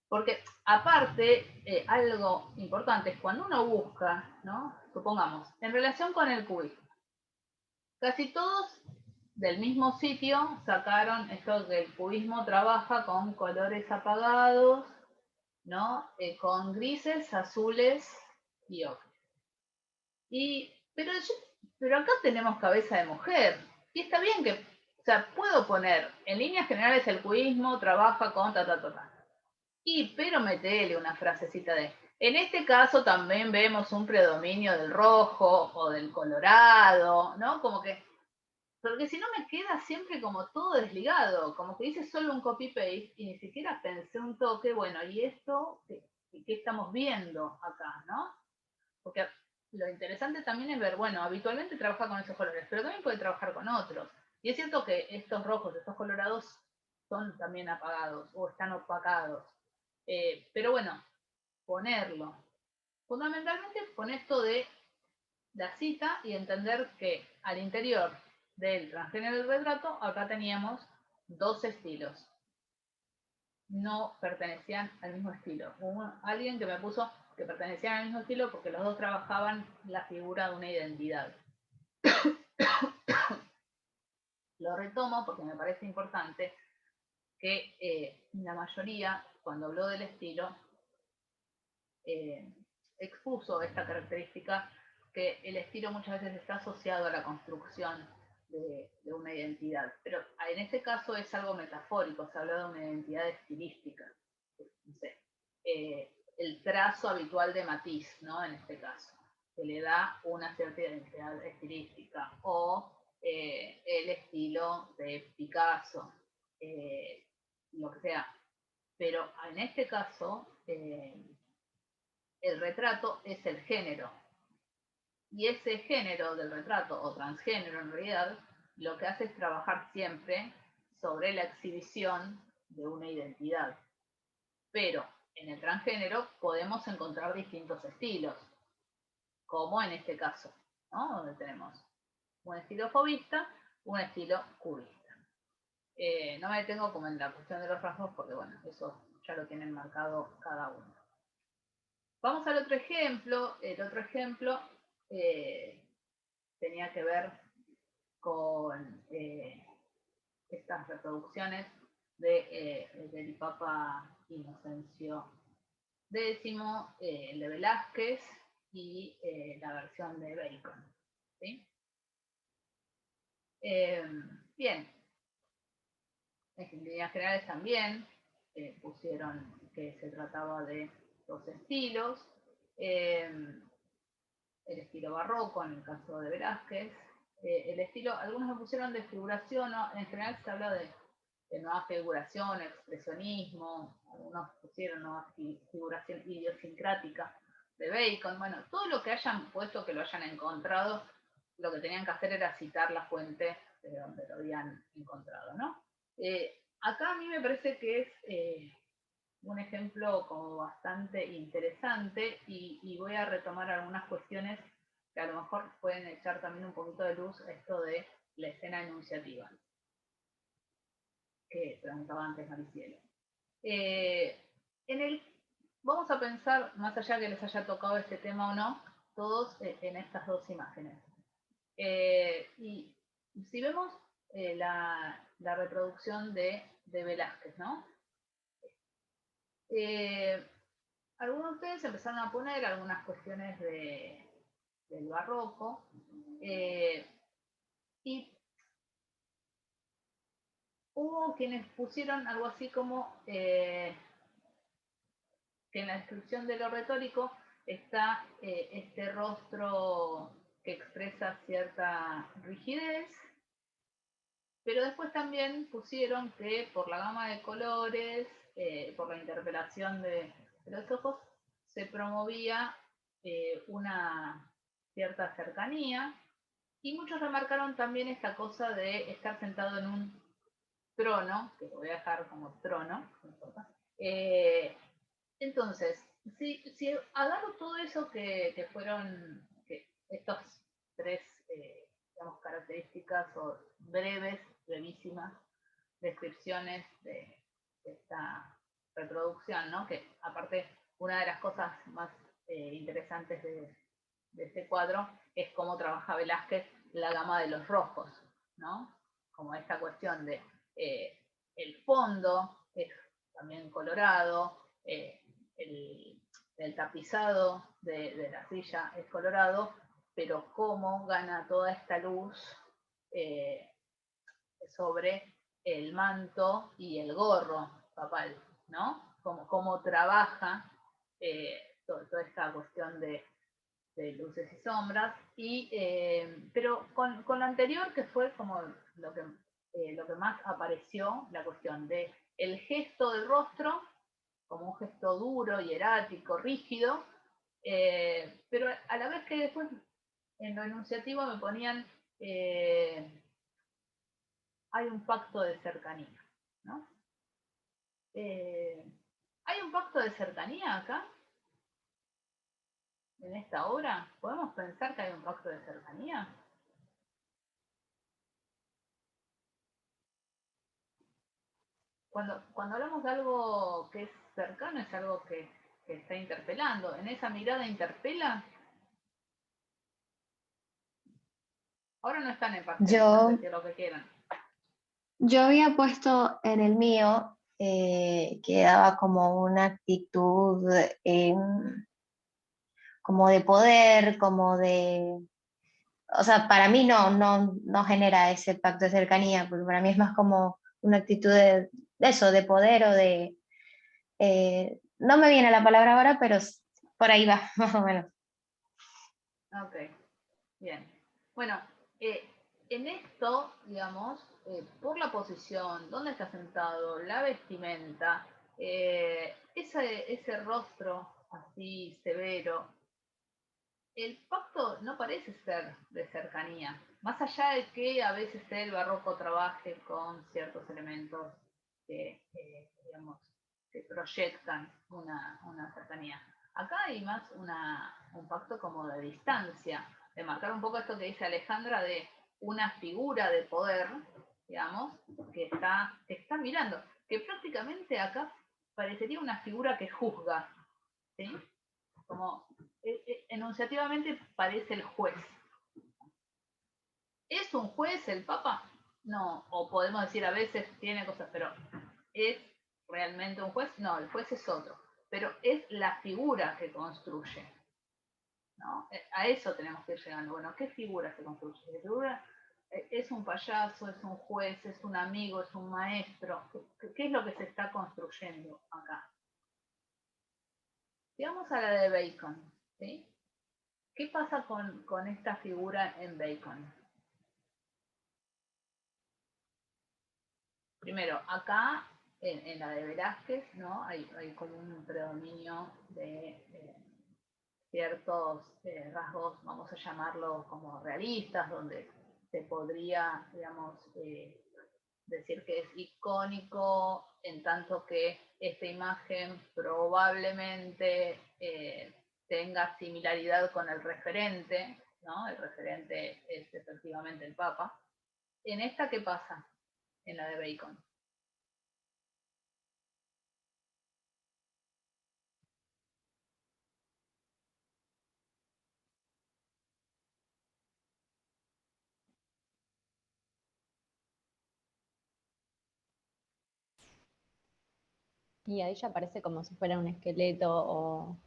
Porque aparte, algo importante es cuando uno busca, ¿no? Supongamos, en relación con el cubismo, casi todos del mismo sitio sacaron esto que el cubismo trabaja con colores apagados, ¿no? Con grises, azules y ocres. Pero acá tenemos cabeza de mujer. Y está bien que, o sea, puedo poner, en líneas generales el cubismo trabaja con pero metele una frasecita en este caso también vemos un predominio del rojo o del colorado, ¿no? Como que, porque si no me queda siempre como todo desligado, como que hice solo un copy-paste y ni siquiera pensé un toque, bueno, ¿y esto qué estamos viendo acá, no? Porque lo interesante también es ver, bueno, habitualmente trabaja con esos colores, pero también puede trabajar con otros. Y es cierto que estos rojos, estos colorados, son también apagados o están opacados. Pero bueno, ponerlo. Fundamentalmente con esto de la cita y entender que al interior del transgénero del retrato, acá teníamos dos estilos. No pertenecían al mismo estilo. Hubo alguien que me puso que pertenecían al mismo estilo porque los dos trabajaban la figura de una identidad. Lo retomo porque me parece importante que la mayoría, cuando habló del estilo, expuso esta característica, que el estilo muchas veces está asociado a la construcción de una identidad, pero en este caso es algo metafórico, se habla de una identidad estilística, no sé, el trazo habitual de Matisse, ¿no? En este caso, que le da una cierta identidad estilística, o el estilo de Picasso, lo que sea, pero en este caso el retrato es el género. Y ese género del retrato, o transgénero en realidad, lo que hace es trabajar siempre sobre la exhibición de una identidad. Pero en el transgénero podemos encontrar distintos estilos, como en este caso, ¿no? Donde tenemos un estilo fauvista, un estilo cubista. No me detengo como en la cuestión de los rasgos, porque bueno, eso ya lo tienen marcado cada uno. Vamos al otro ejemplo. El otro ejemplo tenía que ver con estas reproducciones del Papa Inocencio X, el de Velázquez y la versión de Bacon. ¿Sí? Bien, en líneas generales también pusieron que se trataba de dos estilos. El estilo barroco en el caso de Velázquez, el estilo, algunos me pusieron de figuración, ¿no? En general se habla de nueva figuración, expresionismo, algunos pusieron nueva figuración idiosincrática de Bacon, bueno, todo lo que hayan puesto, que lo hayan encontrado, lo que tenían que hacer era citar la fuente de donde lo habían encontrado, ¿no? Acá a mí me parece que es un ejemplo como bastante interesante y voy a retomar algunas cuestiones que a lo mejor pueden echar también un poquito de luz a esto de la escena enunciativa, que preguntaba antes Maricielo. Vamos a pensar, más allá que les haya tocado este tema o no, todos en estas dos imágenes. Y si vemos la reproducción de Velázquez, ¿no? Algunos de ustedes empezaron a poner algunas cuestiones del barroco y hubo quienes pusieron algo así como que en la descripción de lo retórico está este rostro que expresa cierta rigidez, pero después también pusieron que por la gama de colores, por la interpelación de los ojos, se promovía una cierta cercanía, y muchos remarcaron también esta cosa de estar sentado en un trono, que lo voy a dejar como trono, no importa. Entonces, si agarro todo eso que fueron estos tres digamos, características o brevísimas descripciones de esta reproducción, ¿no? Que aparte, una de las cosas más interesantes de este cuadro es cómo trabaja Velázquez la gama de los rojos, ¿no? Como esta cuestión de el fondo es también colorado, el tapizado de la silla es colorado, pero cómo gana toda esta luz sobre el manto y el gorro papal, ¿no? Cómo trabaja toda esta cuestión de luces y sombras, pero con lo anterior, que fue como lo que más apareció, la cuestión de el gesto del rostro, como un gesto duro, hierático, rígido, pero a la vez que después en lo enunciativo me ponían hay un pacto de cercanía, ¿no? ¿Hay un pacto de cercanía acá? En esta obra, ¿podemos pensar que hay un pacto de cercanía? Cuando hablamos de algo que es cercano, es algo que está interpelando. ¿En esa mirada interpela? Ahora no están en pacto, pueden decir lo que quieran. Yo había puesto en el mío que daba como una actitud como de poder, como de... O sea, para mí no genera ese pacto de cercanía, porque para mí es más como una actitud de eso, de poder o de... no me viene la palabra ahora, pero por ahí va, más o menos. Ok, bien. Bueno, en esto, digamos, por la posición, dónde está sentado, la vestimenta, ese rostro así severo, el pacto no parece ser de cercanía, más allá de que a veces el barroco trabaje con ciertos elementos que, digamos, que proyectan una cercanía. Acá hay más un pacto como de distancia, de marcar un poco esto que dice Alejandra de una figura de poder, digamos, que está mirando, que prácticamente acá parecería una figura que juzga, ¿sí? Como enunciativamente parece el juez. ¿Es un juez el Papa? No, o podemos decir a veces tiene cosas, pero ¿es realmente un juez? No, el juez es otro, pero es la figura que construye, ¿no? A eso tenemos que ir llegando. Bueno, ¿qué figura se construye? ¿Qué figura? ¿Es un payaso, es un juez, es un amigo, es un maestro? ¿Qué es lo que se está construyendo acá? Vamos a la de Bacon, ¿sí? ¿Qué pasa con esta figura en Bacon? Primero, acá en la de Velázquez, ¿no? Hay como un predominio de ciertos rasgos, vamos a llamarlos como realistas, donde se podría, digamos, decir que es icónico, en tanto que esta imagen probablemente tenga similaridad con el referente, ¿no? El referente es efectivamente el Papa. ¿En esta qué pasa? En la de Bacon. Y ahí ya parece como si fuera un esqueleto o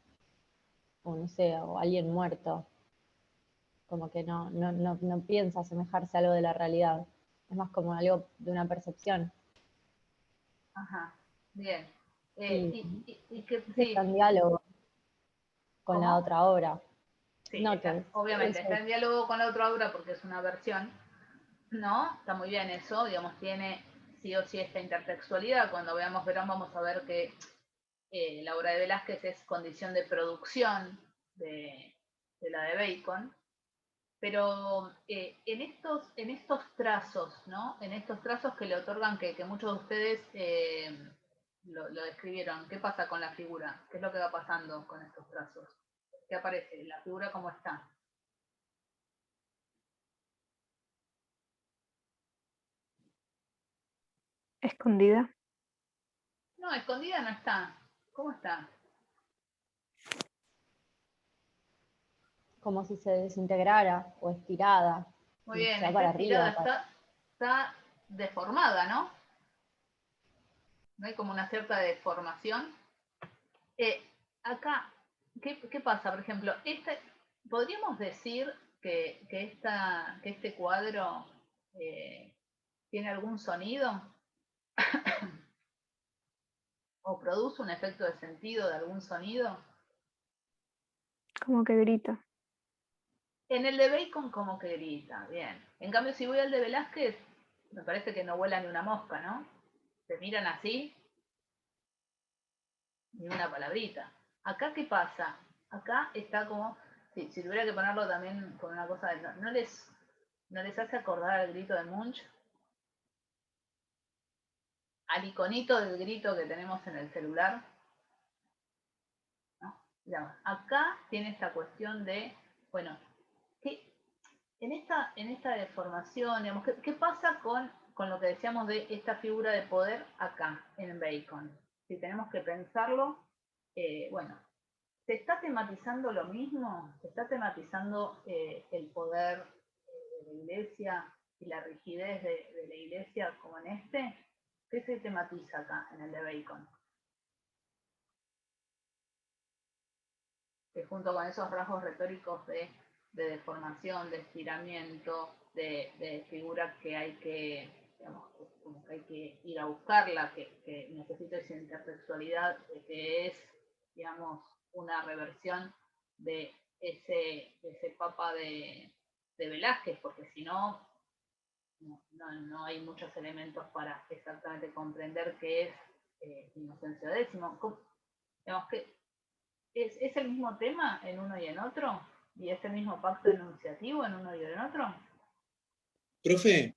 no sé, o alguien muerto. Como que no piensa asemejarse a algo de la realidad. Es más como algo de una percepción. Ajá, bien. Y Y que está sí, en diálogo con la ¿cómo? otra obra. Sí, No, que obviamente eso, está en diálogo con la otra obra porque es una versión, ¿no? Está muy bien eso, digamos, tiene sí o sí esta intertextualidad. Cuando veamos Verón vamos a ver que la obra de Velázquez es condición de producción de la de Bacon, pero en estos trazos, ¿no? En estos trazos que le otorgan, que muchos de ustedes lo describieron, ¿qué pasa con la figura? ¿Qué es lo que va pasando con estos trazos? ¿Qué aparece? ¿La figura cómo está? Escondida. No, escondida no está. ¿Cómo está? como si se desintegrara o estirada, Muy bien, se va está para estirada, arriba. está deformada, ¿no? No hay como una cierta deformación. Eh, Acá, ¿qué pasa? Por ejemplo, podríamos decir que este cuadro tiene algún sonido o produce un efecto de sentido de algún sonido. Como que grita. En el de Bacon como que grita, bien. En cambio, si voy al de Velázquez, me parece que no vuela ni una mosca, ¿no? Se miran así, ni una palabrita. Acá, ¿qué pasa? Acá está como, si tuviera que ponerlo también con una cosa, ¿no les hace acordar al grito de Munch? Al iconito del grito que tenemos en el celular, ¿no? Digamos, acá tiene esta cuestión de, bueno, ¿qué, en esta deformación, digamos, ¿qué pasa con lo que decíamos de esta figura de poder acá, en Bacon? Si tenemos que pensarlo, bueno, ¿se está tematizando lo mismo? ¿Se está tematizando el poder de la iglesia la rigidez de la iglesia como en este, ¿qué se tematiza acá en el de Bacon? Que junto con esos rasgos retóricos de deformación, de estiramiento, de figura que hay que, digamos, como que hay que ir a buscarla, que necesita esa intertextualidad, que es, digamos, una reversión de ese papa de Velázquez, porque si no, no hay muchos elementos para exactamente comprender qué es Inocencio X. Digamos que ¿es el mismo tema en uno y en otro? ¿Y es el mismo pacto enunciativo en uno y en otro? Profe,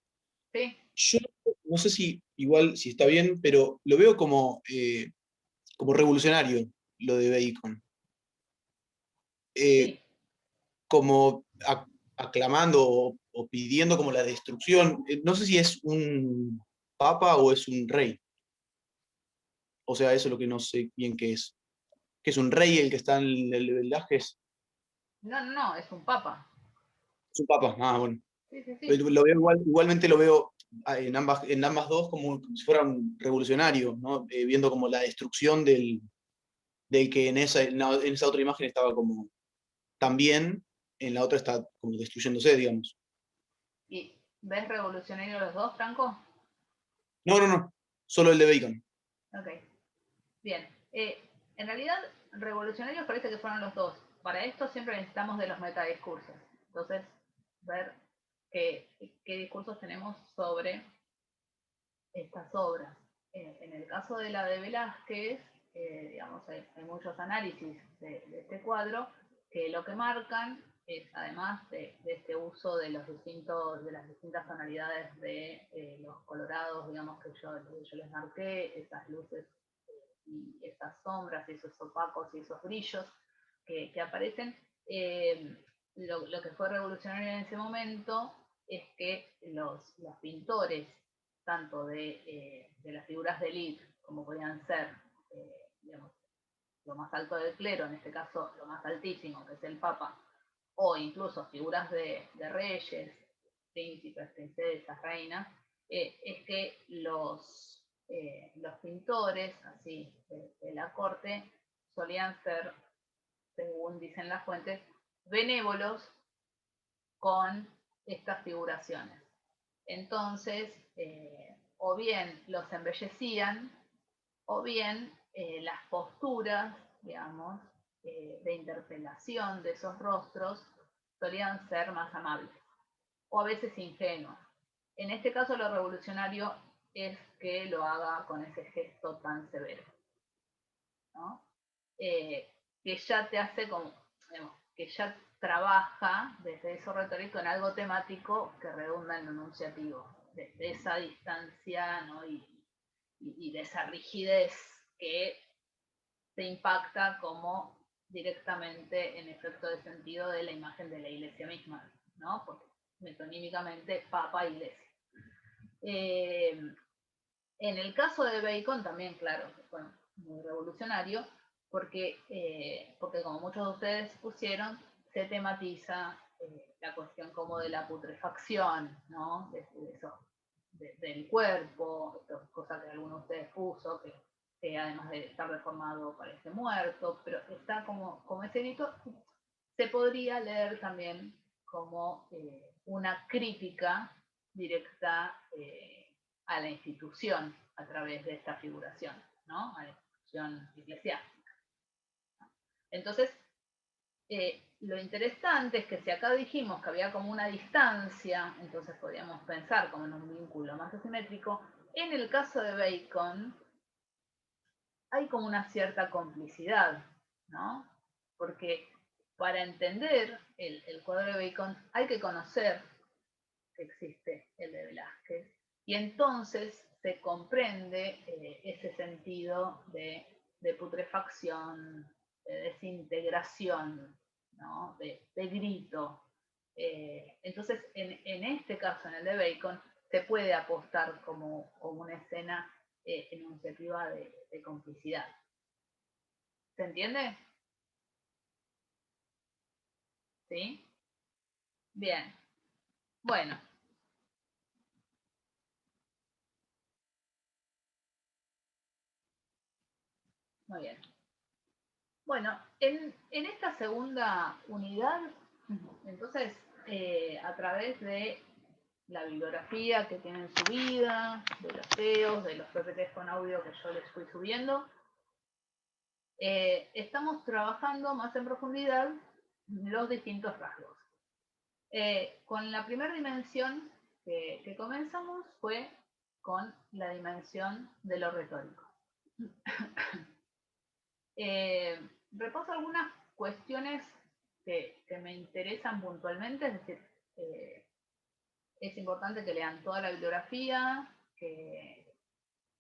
Sí. yo no sé si igual, si está bien, pero lo veo como revolucionario lo de Bacon. Sí. Como aclamando o pidiendo como la destrucción. No sé si es un papa o es un rey. O sea, eso es lo que no sé bien qué es. ¿Que es un rey el que está en el Velázquez? No, es un papa. Es un papa, bueno. Sí. Lo veo igualmente lo veo en ambas dos como si fuera un revolucionario, ¿no? Viendo como la destrucción del que en esa otra imagen estaba como también, en la otra está como destruyéndose, digamos. ¿Y ves revolucionario los dos, Franco? No, solo el de Bacon. Ok, bien. En realidad, revolucionarios parece que fueron los dos. Para esto siempre necesitamos de los metadiscursos. Entonces, ver qué discursos tenemos sobre estas obras. En el caso de la de Velázquez, digamos, hay muchos análisis de este cuadro que lo que marcan es, además de este uso de las distintas tonalidades de los colorados, digamos, que yo les marqué, esas luces y esas sombras, y esos opacos y esos brillos que aparecen, lo que fue revolucionario en ese momento es que los pintores, tanto de las figuras de élite, como podían ser, digamos, lo más alto del clero, en este caso lo más altísimo, que es el Papa, o incluso figuras de reyes, príncipes, princesas, reinas, es que los pintores así de la corte solían ser, según dicen las fuentes, benévolos con estas figuraciones. Entonces, o bien los embellecían, o bien las posturas, digamos, de interpelación de esos rostros solían ser más amables, o a veces ingenuos. En este caso, lo revolucionario es que lo haga con ese gesto tan severo, ¿no? Que ya te hace como, digamos, que ya trabaja desde eso retórico en algo temático que redunda en lo enunciativo, de esa distancia, ¿no? y de esa rigidez que se impacta como directamente en efecto de sentido de la imagen de la iglesia misma, ¿no? Porque metonímicamente Papa Iglesia. En el caso de Bacon también, claro, fue muy revolucionario, porque como muchos de ustedes pusieron, se tematiza la cuestión como de la putrefacción, ¿no? Del cuerpo, cosa que alguno de ustedes puso, que además de estar deformado parece muerto, pero está como ese grito. Se podría leer también como una crítica directa a la institución a través de esta figuración, ¿no? A la institución eclesiástica. Entonces, lo interesante es que si acá dijimos que había como una distancia, entonces podríamos pensar como en un vínculo más asimétrico, en el caso de Bacon hay como una cierta complicidad, ¿no? Porque para entender el cuadro de Bacon hay que conocer que existe el de Velázquez, y entonces se comprende ese sentido de putrefacción, de desintegración, ¿no? de grito. Entonces, en este caso, en el de Bacon, se puede apostar como una escena enunciativa de complicidad. ¿Se entiende? ¿Sí? Bien. Bueno, Muy bien. Bueno, en esta segunda unidad, entonces, a través de la bibliografía que tienen subida, de los videos, de los PPTs con audio que yo les fui subiendo, estamos trabajando más en profundidad los distintos rasgos. Con la primera dimensión que comenzamos fue con la dimensión de lo retórico. Repaso algunas cuestiones que me interesan puntualmente, es decir, es importante que lean toda la bibliografía, que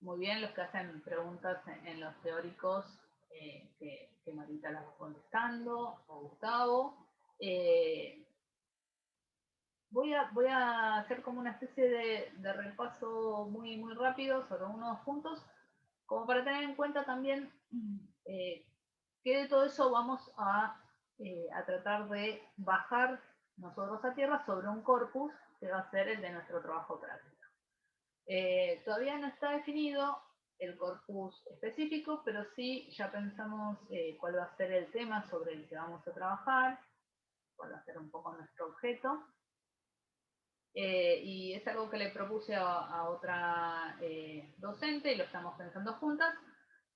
muy bien los que hacen preguntas en los teóricos, que Marita las va contestando, o Gustavo. Voy a hacer como una especie de repaso muy, muy rápido sobre unos puntos, como para tener en cuenta también que de todo eso vamos a tratar de bajar nosotros a tierra sobre un corpus que va a ser el de nuestro trabajo práctico. Todavía no está definido el corpus específico, pero sí ya pensamos cuál va a ser el tema sobre el que vamos a trabajar, cuál va a ser un poco nuestro objeto. Y es algo que le propuse a otra docente y lo estamos pensando juntas,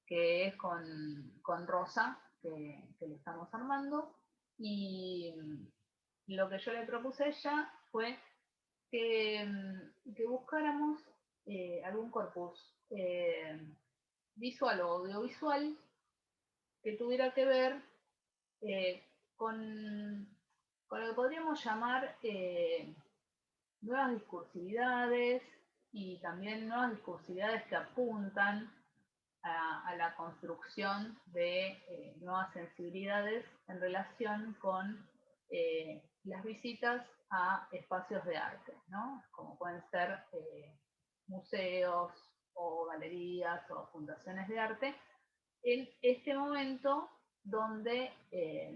que es con Rosa, que lo estamos armando. Y lo que yo le propuse a ella fue que buscáramos algún corpus visual o audiovisual que tuviera que ver con lo que podríamos llamar nuevas discursividades y también nuevas discursividades que apuntan a la construcción de nuevas sensibilidades en relación con las visitas a espacios de arte, ¿no? Como pueden ser museos o galerías o fundaciones de arte, en este momento donde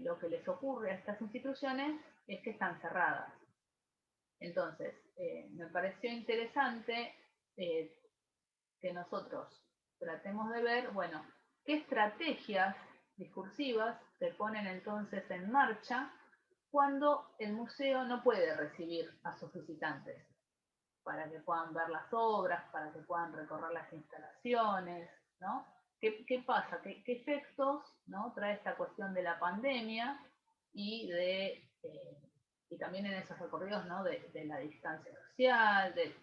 lo que les ocurre a estas instituciones es que están cerradas. Entonces, me pareció interesante que nosotros tratemos de ver, bueno, qué estrategias discursivas se ponen entonces en marcha cuando el museo no puede recibir a sus visitantes, para que puedan ver las obras, para que puedan recorrer las instalaciones, ¿no? ¿Qué pasa? ¿Qué efectos, ¿no?, trae esta cuestión de la pandemia y también en esos recorridos, ¿no?, de la distancia social, de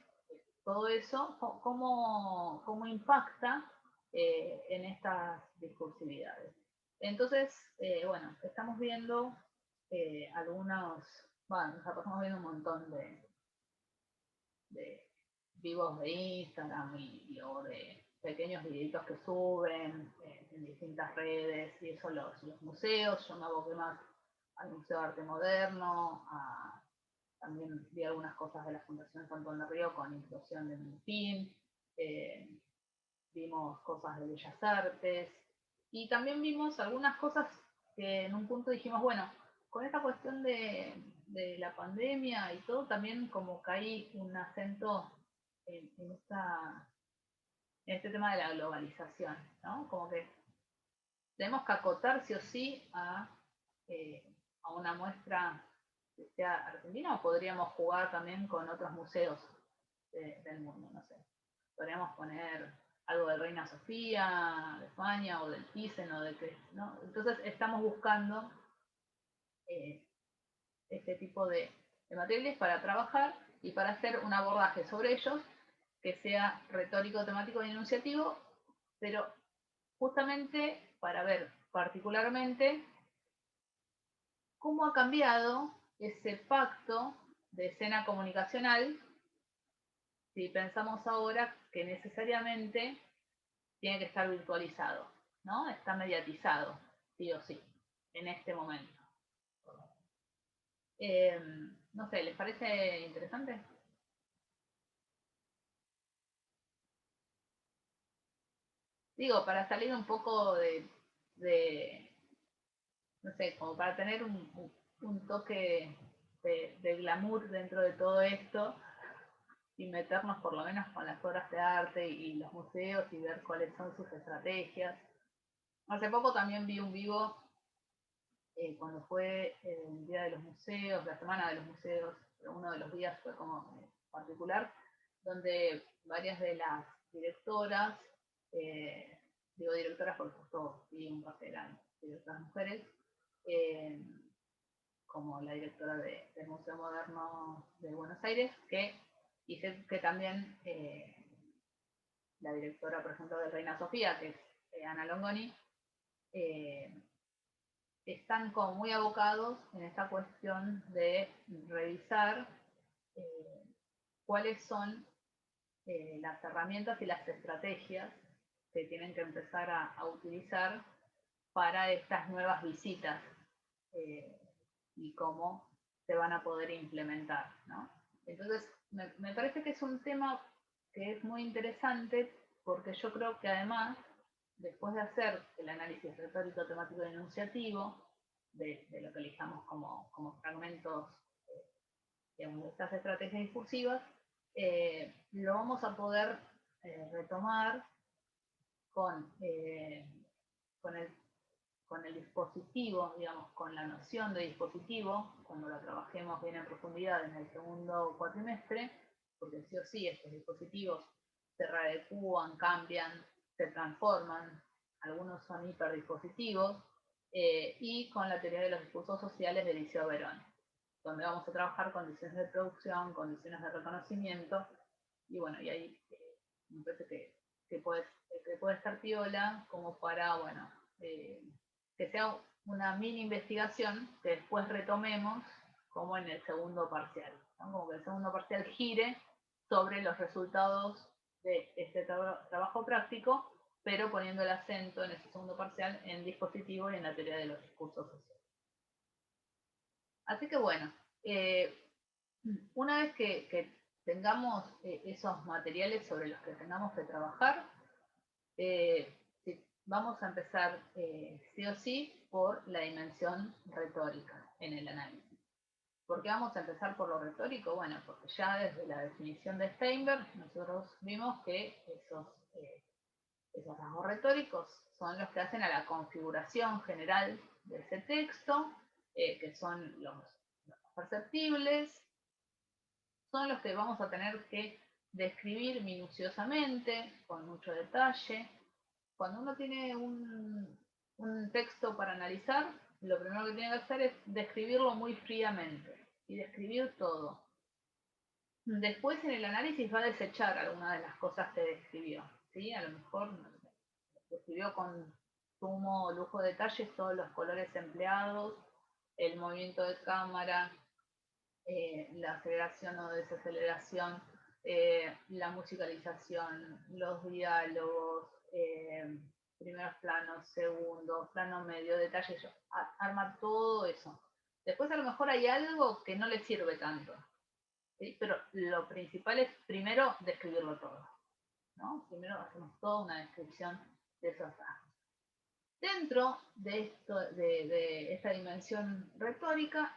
todo eso, cómo impacta en estas discursividades? Entonces, bueno, estamos viendo estamos viendo un montón de vivos de Instagram o de pequeños videitos que suben en distintas redes, y eso los museos. Yo me aboqué más al Museo de Arte Moderno, también vi algunas cosas de la Fundación Cantón de Río con inclusión de Minfín, vimos cosas de Bellas Artes, y también vimos algunas cosas que en un punto dijimos, bueno, con esta cuestión de la pandemia y todo, también como caí un acento en este tema de la globalización, ¿no? Como que tenemos que acotar sí o sí a una muestra que sea argentina, o podríamos jugar también con otros museos del mundo, no sé. Podríamos poner algo de Reina Sofía, de España, o del Thyssen, o de qué, ¿no? Entonces estamos buscando este tipo de materiales para trabajar y para hacer un abordaje sobre ellos que sea retórico, temático e enunciativo, pero justamente para ver particularmente cómo ha cambiado ese pacto de escena comunicacional si pensamos ahora que necesariamente tiene que estar virtualizado, ¿no? Está mediatizado, sí o sí, en este momento. No sé, ¿les parece interesante? Digo, para salir un poco no sé, como para tener un toque de glamour dentro de todo esto y meternos por lo menos con las obras de arte y los museos y ver cuáles son sus estrategias. Hace poco también vi un vivo cuando fue el Día de los Museos, la Semana de los Museos, pero uno de los días fue como particular, donde varias de las directoras, digo directoras porque justo vi un par eran directoras mujeres, eh, como la directora del Museo Moderno de Buenos Aires, y sé que también la directora, por ejemplo, de Reina Sofía, que es Ana Longoni, están como muy abocados en esta cuestión de revisar cuáles son las herramientas y las estrategias que tienen que empezar a utilizar para estas nuevas visitas y cómo se van a poder implementar, ¿no? Entonces, me parece que es un tema que es muy interesante porque yo creo que además, después de hacer el análisis retórico, temático y enunciativo, de lo que elijamos como fragmentos digamos, de estas estrategias discursivas, lo vamos a poder retomar con, con, el, con el dispositivo, digamos, con la noción de dispositivo, cuando la trabajemos bien en profundidad en el segundo cuatrimestre, porque sí o sí estos dispositivos se readecúan, cambian, se transforman, algunos son hiperdispositivos, y con la teoría de los discursos sociales de Liceo Verón, donde vamos a trabajar condiciones de producción, condiciones de reconocimiento, y bueno, y ahí me parece que puede estar piola como para, bueno, que sea una mini investigación que después retomemos como en el segundo parcial, ¿no? Como que el segundo parcial gire sobre los resultados de este trabajo práctico, pero poniendo el acento en ese segundo parcial en dispositivo y en la teoría de los discursos sociales. Así que bueno, una vez que tengamos esos materiales sobre los que tengamos que trabajar, vamos a empezar sí o sí por la dimensión retórica en el análisis. ¿Por qué vamos a empezar por lo retórico? Bueno, porque ya desde la definición de Steinberg nosotros vimos que esos rasgos retóricos son los que hacen a la configuración general de ese texto, que son los perceptibles, son los que vamos a tener que describir minuciosamente, con mucho detalle. Cuando uno tiene un texto para analizar, lo primero que tiene que hacer es describirlo muy fríamente y describir todo. Después en el análisis va a desechar algunas de las cosas que describió, ¿sí? A lo mejor no sé, describió con sumo lujo de detalles todos los colores empleados, el movimiento de cámara, la aceleración o desaceleración, la musicalización, los diálogos, primeros planos, segundos, plano medio, detalles, armar todo eso. Después a lo mejor hay algo que no le sirve tanto, ¿sí? Pero lo principal es primero describirlo todo, ¿no? Primero hacemos toda una descripción de esos rasgos. Dentro de esta dimensión retórica,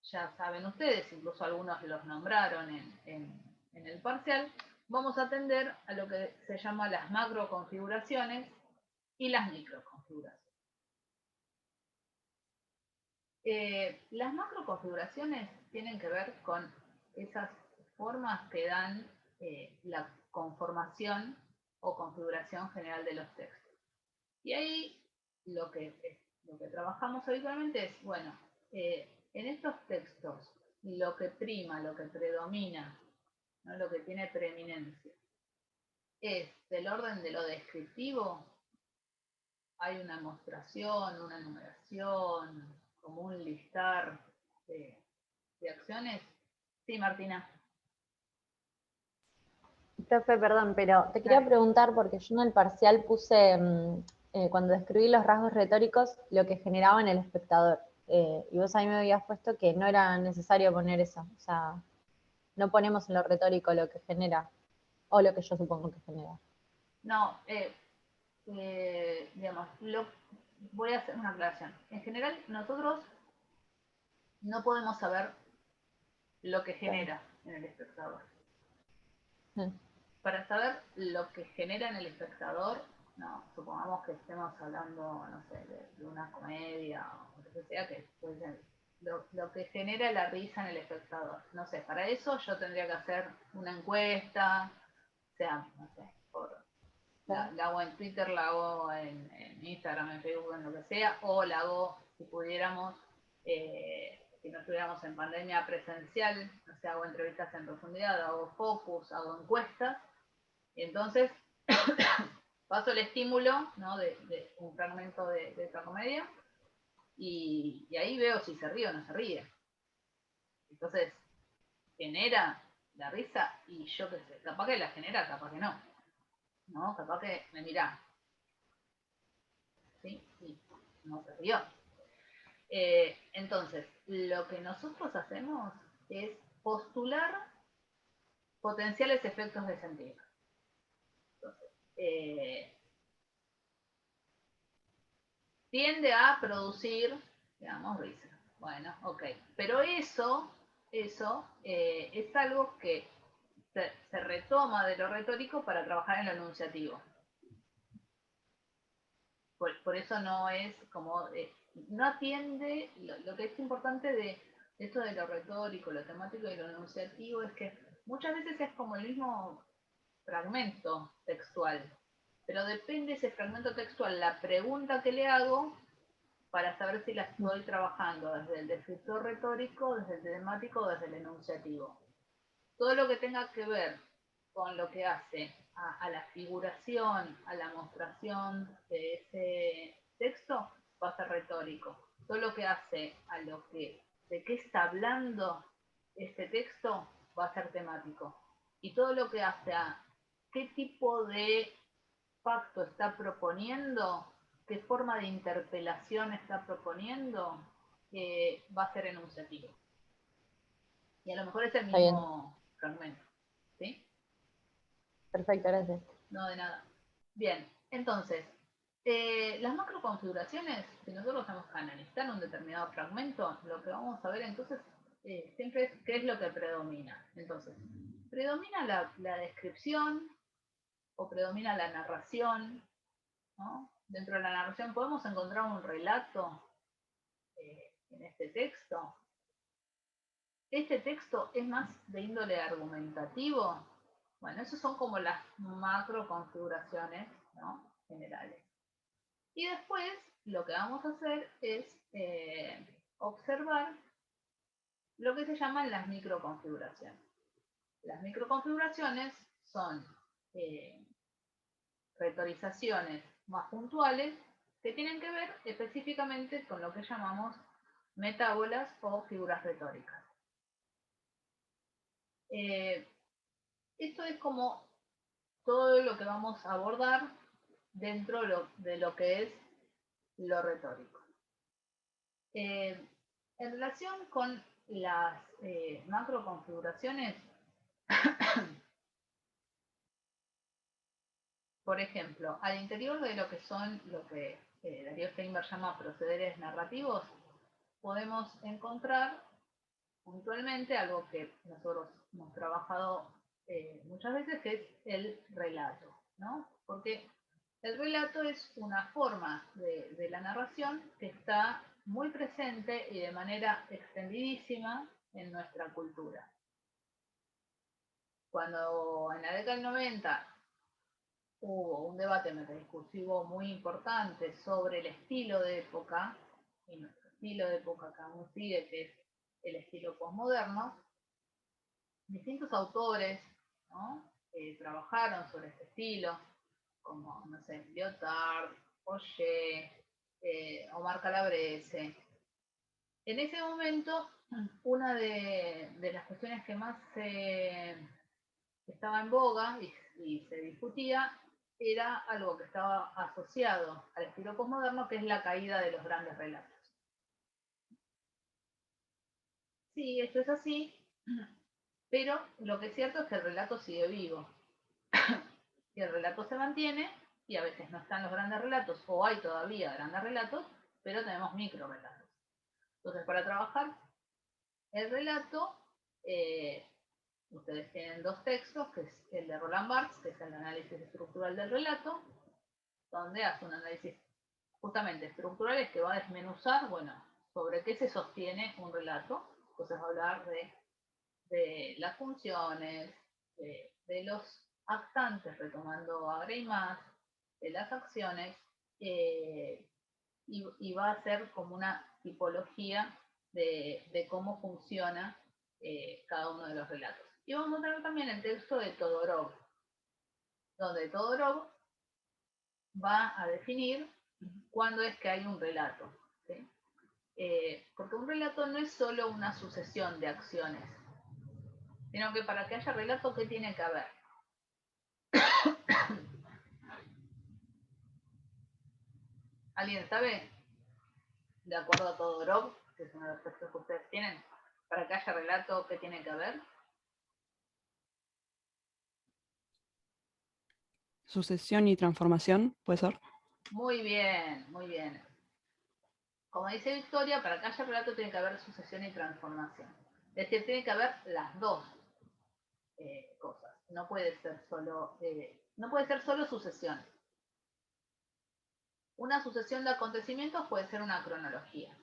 ya saben ustedes, incluso algunos los nombraron en el parcial, vamos a atender a lo que se llama las macroconfiguraciones y las microconfiguraciones. Las macroconfiguraciones tienen que ver con esas formas que dan la conformación o configuración general de los textos. Y ahí lo que trabajamos habitualmente es, bueno, en estos textos lo que prima, lo que predomina, ¿no? Lo que tiene preeminencia, es del orden de lo descriptivo. Hay una mostración, una enumeración, como un listar de acciones. Sí, Martina. Profe, perdón, pero te quería Dale. preguntar, porque yo en el parcial puse, cuando describí los rasgos retóricos, lo que generaba en el espectador. Y vos ahí me habías puesto que no era necesario poner eso. O sea, no ponemos en lo retórico lo que genera, o lo que yo supongo que genera. No, digamos, voy a hacer una aclaración. En general, nosotros no podemos saber lo que genera en el espectador. Para saber lo que genera en el espectador, No, supongamos que estemos hablando, no sé, de una comedia o lo que sea, que puede ser lo que genera la risa en el espectador. No sé, para eso yo tendría que hacer una encuesta, sea, no sé, la hago en Twitter, la hago en Instagram, en Facebook, en lo que sea, o la hago, si pudiéramos, si no estuviéramos en pandemia presencial, no sé, hago entrevistas en profundidad, hago focus, hago encuestas, y entonces paso el estímulo, ¿no? de un fragmento de esta comedia y ahí veo si se ríe o no se ríe. Entonces, genera la risa y yo qué sé, capaz que la genera, capaz que no. ¿No? Capaz que me mirá. ¿Sí? Y no se rió. Entonces, lo que nosotros hacemos es postular potenciales efectos de sentido. Entonces, tiende a producir, digamos, risa. Bueno, ok. Pero eso es algo que se retoma de lo retórico para trabajar en lo enunciativo. Por eso no es como, no atiende, lo que es importante de esto de lo retórico, lo temático y lo enunciativo es que muchas veces es como el mismo fragmento textual, pero depende ese fragmento textual, la pregunta que le hago para saber si la estoy trabajando desde el descriptor retórico, desde el temático o desde el enunciativo. Todo lo que tenga que ver con lo que hace a la figuración, a la mostración de ese texto, va a ser retórico. Todo lo que hace a lo que, de qué está hablando este texto, va a ser temático. Y todo lo que hace a qué tipo de pacto está proponiendo, qué forma de interpelación está proponiendo, va a ser enunciativo. Y a lo mejor es el Está bien. mismo fragmento. ¿Sí? Perfecto, gracias. No, de nada. Bien, entonces, las macroconfiguraciones, si nosotros tenemos que analizar un determinado fragmento, lo que vamos a ver entonces siempre es qué es lo que predomina. Entonces, predomina la descripción o predomina la narración, ¿no? Dentro de la narración podemos encontrar un relato en este texto. Este texto es más de índole argumentativo. Bueno, esas son como las macro configuraciones, ¿no? Generales. Y después lo que vamos a hacer es observar lo que se llaman las microconfiguraciones. Las microconfiguraciones son retorizaciones más puntuales que tienen que ver específicamente con lo que llamamos metábolas o figuras retóricas. Esto es como todo lo que vamos a abordar dentro de lo que es lo retórico. En relación con las macroconfiguraciones, por ejemplo, al interior de lo que son lo que Darío Steinberg llama procederes narrativos, podemos encontrar puntualmente algo que nosotros hemos trabajado muchas veces, que es el relato, ¿no? Porque el relato es una forma de la narración que está muy presente y de manera extendidísima en nuestra cultura. Cuando en la década del 90 hubo un debate metadiscursivo muy importante sobre el estilo de época, y nuestro estilo de época que aún sigue, que es el estilo posmoderno, distintos autores, ¿no? Trabajaron sobre este estilo, como, no sé, Lyotard, Oyer, Omar Calabrese. En ese momento, una de las cuestiones que más estaba en boga y se discutía era algo que estaba asociado al estilo posmoderno, que es la caída de los grandes relatos. Sí, esto es así, pero lo que es cierto es que el relato sigue vivo. Y el relato se mantiene, y a veces no están los grandes relatos, o hay todavía grandes relatos, pero tenemos micro relatos. Entonces, para trabajar el relato, ustedes tienen dos textos, que es el de Roland Barthes, que es el análisis estructural del relato, donde hace un análisis justamente estructural que va a desmenuzar, bueno, sobre qué se sostiene un relato. Entonces va a hablar de las funciones, de los actantes, retomando a Greimas, de las acciones, y va a ser como una tipología de cómo funciona cada uno de los relatos. Y vamos a tener también el texto de Todorov, donde Todorov va a definir cuándo es que hay un relato, ¿sí? Porque un relato no es solo una sucesión de acciones, sino que para que haya relato, ¿qué tiene que haber? ¿Alguien sabe? De acuerdo a Todorov, que es uno de los textos que ustedes tienen, para que haya relato, ¿qué tiene que haber? Sucesión y transformación, ¿puede ser? Muy bien, muy bien. Como dice Victoria, para que haya relato tiene que haber sucesión y transformación. Es decir, tiene que haber las dos cosas. No puede ser solo sucesión. Una sucesión de acontecimientos puede ser una cronología.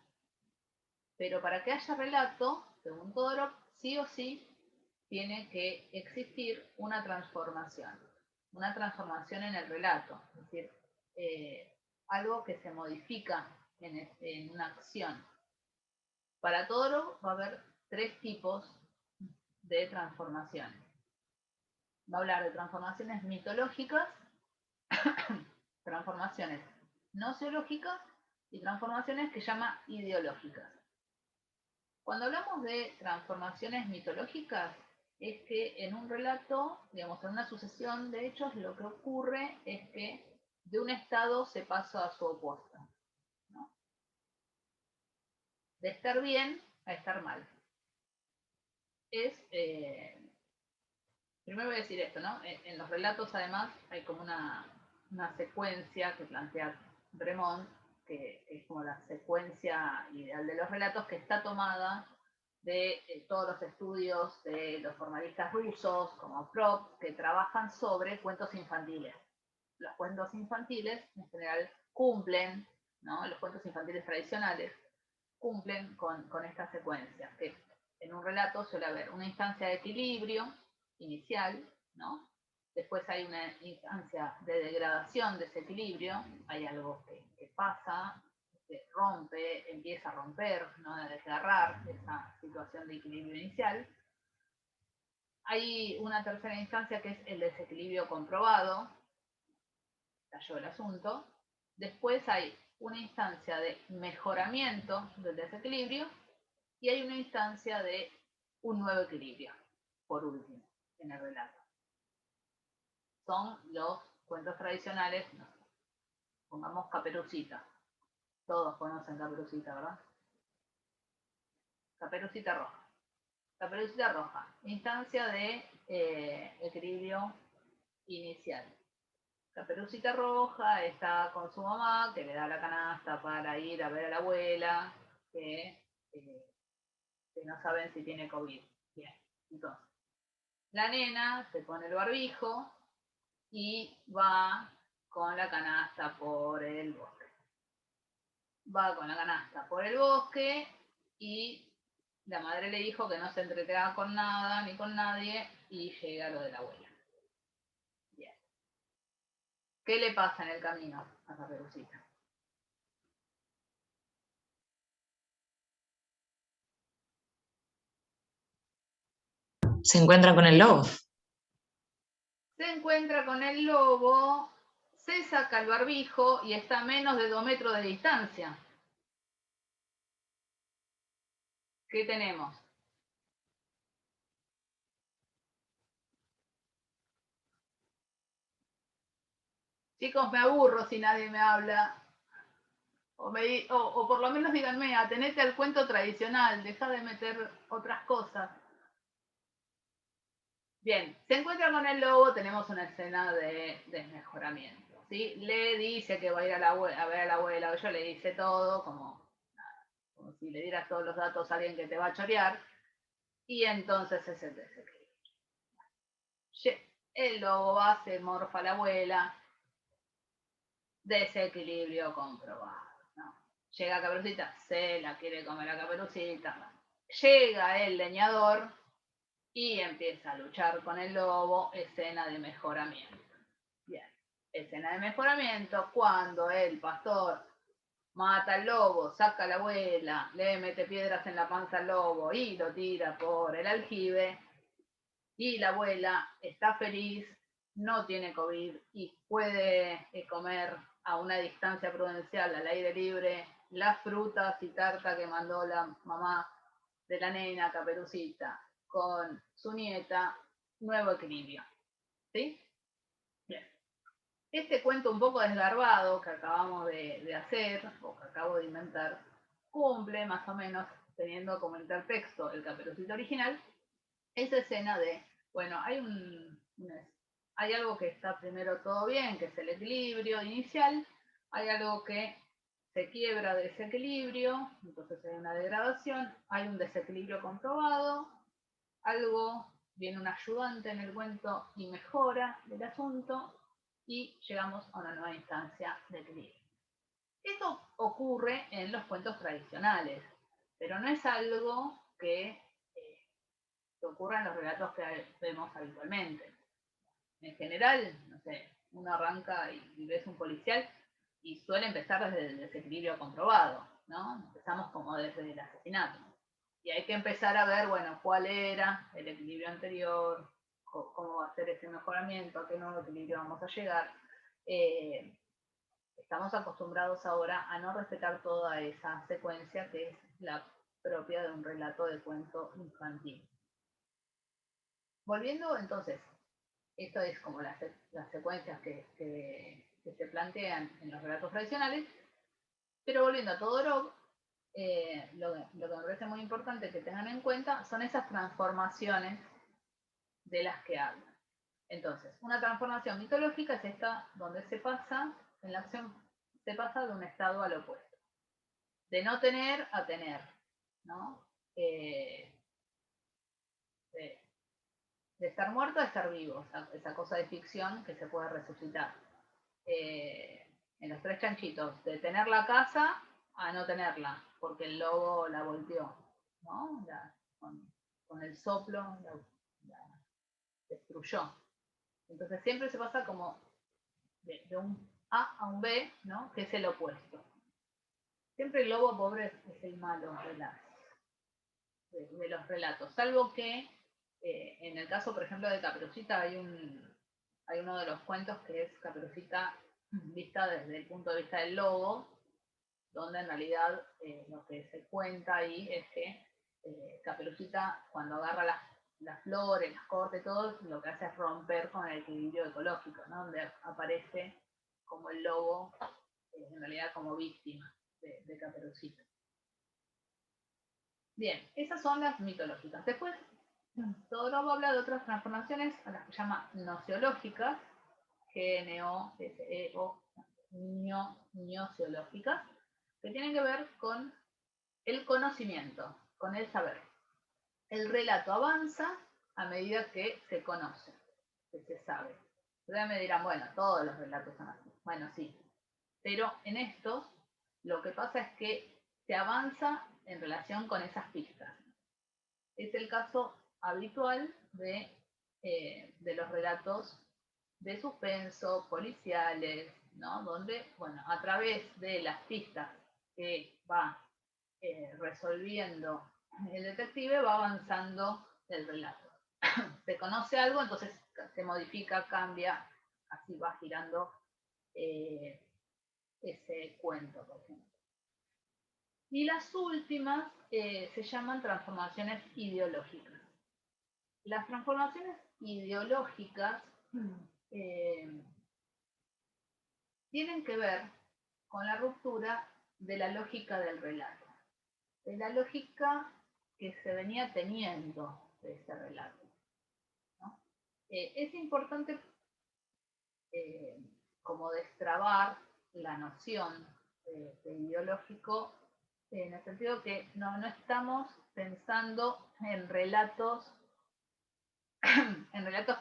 Pero para que haya relato, según Todorov, sí o sí tiene que existir una transformación en el relato, es decir, algo que se modifica en una acción. Para Todorov va a haber 3 tipos de transformaciones. Va a hablar de transformaciones mitológicas, transformaciones gnoseológicas y transformaciones que llama ideológicas. Cuando hablamos de transformaciones mitológicas, es que en un relato, digamos, en una sucesión de hechos, lo que ocurre es que de un estado se pasa a su opuesto, ¿no? De estar bien a estar mal. Primero voy a decir esto, ¿no? En los relatos, además, hay como una secuencia que plantea Bremont, que es como la secuencia ideal de los relatos, que está tomada de todos los estudios de los formalistas rusos, como Prop, que trabajan sobre cuentos infantiles. Los cuentos infantiles, en general, cumplen, ¿no? Los cuentos infantiles tradicionales cumplen con esta secuencia, que en un relato suele haber una instancia de equilibrio inicial, ¿no? Después hay una instancia de degradación de ese equilibrio, hay algo que pasa, que rompe, empieza a romper, ¿no? A desgarrar esa situación de equilibrio inicial. Hay una tercera instancia que es el desequilibrio comprobado, cayó el asunto. Después hay una instancia de mejoramiento del desequilibrio y hay una instancia de un nuevo equilibrio, por último, en el relato. Son los cuentos tradicionales, no sé, pongamos Caperucita. Todos conocen Caperucita, ¿verdad? Caperucita Roja. Caperucita Roja, instancia de equilibrio inicial. Caperucita Roja está con su mamá, que le da la canasta para ir a ver a la abuela, que no saben si tiene COVID. Bien, entonces, la nena se pone el barbijo y va con la canasta por el bosque. Va con la canasta por el bosque y la madre le dijo que no se entretenga con nada ni con nadie y llega lo de la abuela. Bien. ¿Qué le pasa en el camino a Caperucita? Se encuentra con el lobo. Se encuentra con el lobo, se saca el barbijo y está a menos de 2 metros de distancia. ¿Qué tenemos? Chicos, me aburro si nadie me habla. O por lo menos díganme, atenete al cuento tradicional, deja de meter otras cosas. Bien, se encuentra con el lobo, tenemos una escena de desmejoramiento, ¿sí? Le dice que va a ir a ver a la abuela, yo le hice todo, como si le dieras todos los datos a alguien que te va a chorear, y entonces es el desequilibrio. El lobo va, se morfa a la abuela, desequilibrio comprobado, ¿no? Llega Caperucita, se la quiere comer a Caperucita. Llega el leñador y empieza a luchar con el lobo, escena de mejoramiento. Bien, escena de mejoramiento cuando el pastor mata al lobo, saca a la abuela, le mete piedras en la panza al lobo y lo tira por el aljibe. Y la abuela está feliz, no tiene COVID y puede comer a una distancia prudencial, al aire libre, las frutas y tarta que mandó la mamá de la nena Caperucita con su nieta, nuevo equilibrio. ¿Sí? Bien. Este cuento un poco desgarbado que acabamos de hacer, o que acabo de inventar, cumple más o menos, teniendo como intertexto el Caperucita original, esa escena de, bueno, hay algo que está primero todo bien, que es el equilibrio inicial, hay algo que se quiebra de ese equilibrio, entonces hay una degradación, hay un desequilibrio comprobado, algo, viene un ayudante en el cuento y mejora el asunto, y llegamos a una nueva instancia de equilibrio. Esto ocurre en los cuentos tradicionales, pero no es algo que ocurra en los relatos que vemos habitualmente. En general, no sé, uno arranca y ves un policial y suele empezar desde el desequilibrio comprobado, ¿no? Empezamos como desde el asesinato. Y hay que empezar a ver, bueno, cuál era el equilibrio anterior, cómo va a ser ese mejoramiento, a qué nuevo equilibrio vamos a llegar. Estamos acostumbrados ahora a no respetar toda esa secuencia que es la propia de un relato de cuento infantil. Volviendo entonces, esto es como las secuencias que se plantean en los relatos tradicionales, pero volviendo a Todorov, lo que me parece muy importante que tengan en cuenta son esas transformaciones de las que hablan. Entonces, una transformación mitológica es esta donde se pasa, en la acción se pasa de un estado al opuesto. De no tener a tener, ¿no? De estar muerto a estar vivo, esa cosa de ficción que se puede resucitar. En los tres chanchitos, de tener la casa a no tenerla, porque el lobo la volteó, ¿no? Con el soplo la destruyó. Entonces siempre se pasa como de un A a un B, ¿no? Que es el opuesto. Siempre el lobo pobre es el malo de los relatos, salvo que en el caso, por ejemplo, de Caperucita hay uno de los cuentos que es Caperucita vista desde el punto de vista del lobo, donde en realidad lo que se cuenta ahí es que Caperucita, cuando agarra las flores, las corta y todo, lo que hace es romper con el equilibrio ecológico, ¿no? Donde aparece como el lobo, en realidad como víctima de Caperucita. Bien, esas son las mitológicas. Después, Todorov habla de otras transformaciones a las que llama nociológicas, G-N-O-S-E-O, gnoseológicas, que tienen que ver con el conocimiento, con el saber. El relato avanza a medida que se conoce, que se sabe. Ustedes me dirán, bueno, todos los relatos son así. Bueno, sí. Pero en estos, lo que pasa es que se avanza en relación con esas pistas. Es el caso habitual de los relatos de suspenso, policiales, ¿no? Donde, bueno, a través de las pistas que va resolviendo el detective, va avanzando el relato. Se conoce algo, entonces se modifica, cambia, así va girando ese cuento, por ejemplo. Y las últimas se llaman transformaciones ideológicas. Las transformaciones ideológicas tienen que ver con la ruptura de la lógica del relato, de la lógica que se venía teniendo de ese relato, ¿no? Es importante como destrabar la noción de ideológico en el sentido que no estamos pensando en relatos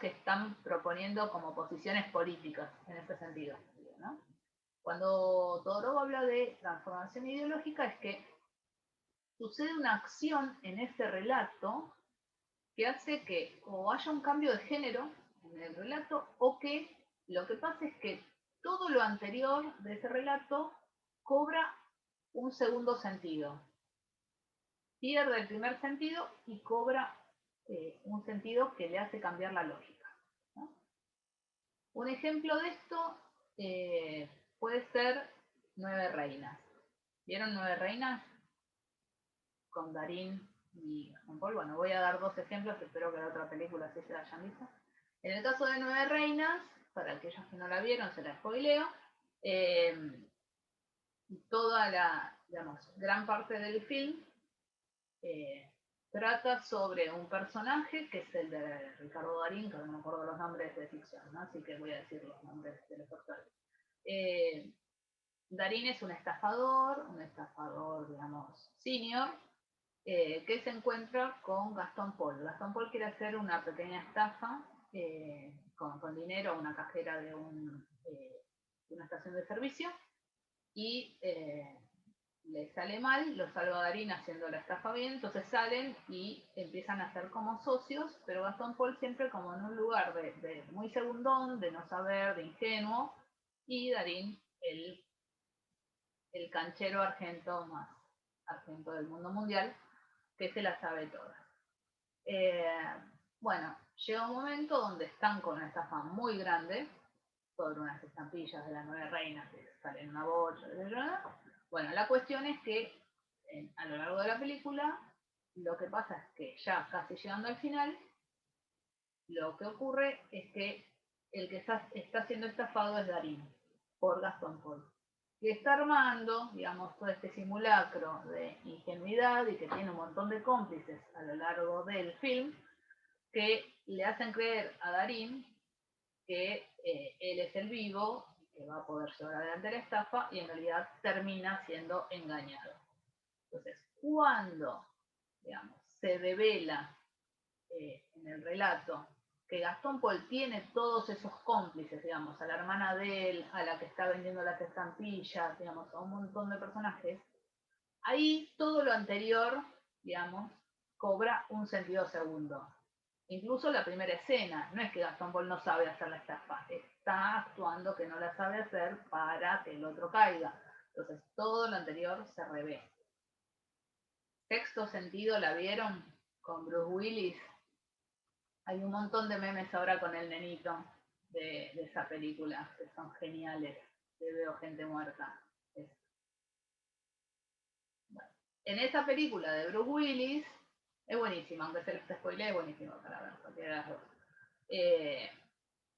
que están proponiendo como posiciones políticas en ese sentido, ¿no? Cuando Todorov habla de transformación ideológica es que sucede una acción en ese relato que hace que o haya un cambio de género en el relato o que lo que pasa es que todo lo anterior de ese relato cobra un segundo sentido. Pierde el primer sentido y cobra un sentido que le hace cambiar la lógica, ¿no? Un ejemplo de esto puede ser Nueve Reinas. ¿Vieron Nueve Reinas? Con Darín y Gastón Paul. Bueno, voy a dar dos ejemplos, espero que la otra película sí se la hayan visto. En el caso de Nueve Reinas, para aquellos que no la vieron, se la spoileo, toda la, digamos, gran parte del film trata sobre un personaje que es el de Ricardo Darín, que no me acuerdo los nombres de ficción, ¿no? Así que voy a decir los nombres de los actores. Darín es un estafador, digamos, senior, que se encuentra con Gastón Paul. Gastón Paul quiere hacer una pequeña estafa con dinero a una cajera de una estación de servicio y le sale mal, lo salva Darín haciendo la estafa bien, entonces salen y empiezan a ser como socios, pero Gastón Paul siempre como en un lugar de muy segundón, de no saber, de ingenuo, y Darín el canchero argento más argento del mundo mundial, que se la sabe toda. Bueno, llega un momento donde están con una estafa muy grande, sobre unas estampillas de las Nueve Reinas que salen en una bolsa, etc. Bueno, la cuestión es que a lo largo de la película, lo que pasa es que ya casi llegando al final, lo que ocurre es que el que está siendo estafado es Darín, por Gastón Paul, que está armando, digamos, todo este simulacro de ingenuidad y que tiene un montón de cómplices a lo largo del film que le hacen creer a Darín que él es el vivo, que va a poder llevar adelante la estafa y en realidad termina siendo engañado. Entonces, cuando, digamos, se devela en el relato que Gastón Paul tiene todos esos cómplices, digamos, a la hermana de él, a la que está vendiendo las estampillas, digamos, a un montón de personajes, ahí todo lo anterior, digamos, cobra un sentido segundo. Incluso la primera escena, no es que Gastón Paul no sabe hacer la estafa, está actuando que no la sabe hacer para que el otro caiga. Entonces todo lo anterior se revé. Sexto Sentido, ¿la vieron? Con Bruce Willis. Hay un montón de memes ahora con el nenito de esa película, que son geniales. De Veo Gente Muerta. Bueno, en esa película de Bruce Willis, es buenísima, aunque se los spoileé, es buenísima para ver, cualquiera de las dos.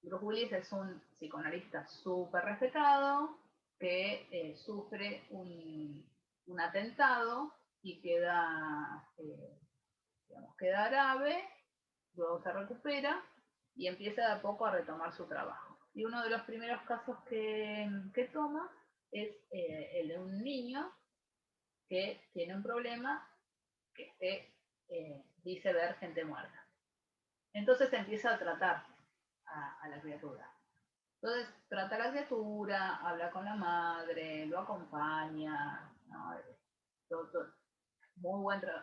Bruce Willis es un psicoanalista súper respetado que sufre un atentado y queda grave, luego se recupera y empieza de a poco a retomar su trabajo. Y uno de los primeros casos que toma es el de un niño que tiene un problema que dice ver gente muerta. Entonces empieza a tratar a la criatura. Entonces trata a la criatura, habla con la madre, lo acompaña, ¿no?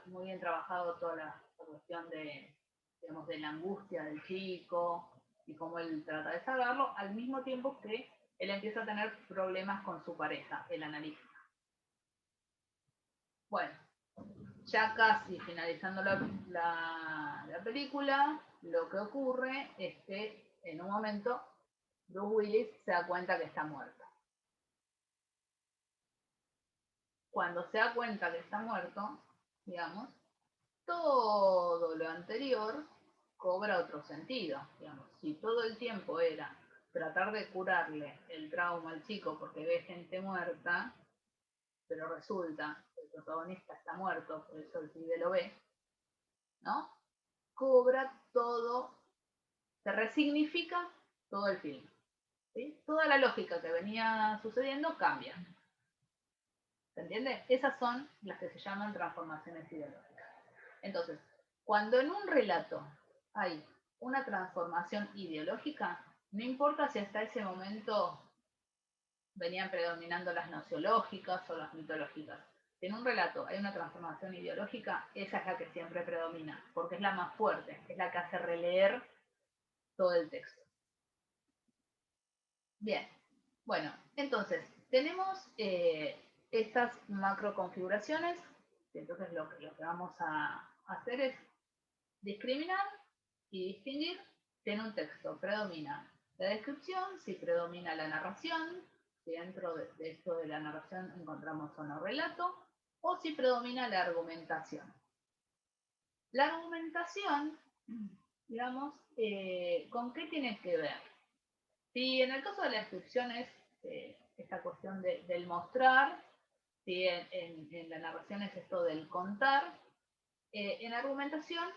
Muy bien trabajado toda la cuestión de, digamos, de la angustia del chico y cómo él trata de salvarlo, al mismo tiempo que él empieza a tener problemas con su pareja, el analista. Bueno, ya casi finalizando la película, lo que ocurre es que en un momento Bruce Willis se da cuenta que está muerto. Cuando se da cuenta que está muerto, digamos, todo lo anterior cobra otro sentido. Digamos, si todo el tiempo era tratar de curarle el trauma al chico porque ve gente muerta, pero resulta que el protagonista está muerto, por eso el pibe lo ve, ¿no? Cobra todo, se resignifica todo el film, ¿sí? Toda la lógica que venía sucediendo cambia. ¿Se entiende? Esas son las que se llaman transformaciones ideológicas. Entonces, cuando en un relato hay una transformación ideológica, no importa si hasta ese momento venían predominando las nociológicas o las mitológicas. Si en un relato hay una transformación ideológica, esa es la que siempre predomina, porque es la más fuerte, es la que hace releer todo el texto. Bien, bueno, entonces, tenemos estas macro configuraciones, entonces lo que vamos a hacer es discriminar y distinguir si en un texto predomina la descripción, si predomina la narración, si dentro de esto de la narración encontramos o no relato, o si predomina la argumentación. La argumentación, digamos, ¿con qué tiene que ver? Si en el caso de la descripción es esta cuestión del mostrar, si en la narración es esto del contar, en la argumentación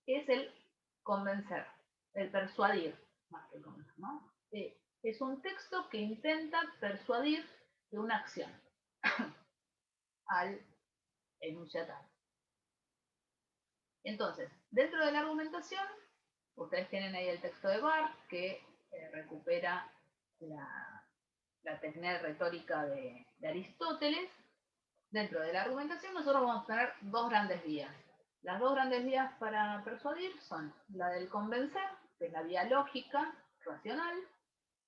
es el convencer, el persuadir, más que convencer, ¿no? Es un texto que intenta persuadir de una acción al enunciatario. Entonces, dentro de la argumentación, ustedes tienen ahí el texto de Barthes que recupera la técnica retórica de Aristóteles. Dentro de la argumentación nosotros vamos a tener dos grandes vías. Las dos grandes vías para persuadir son la del convencer, que es la vía lógica, racional,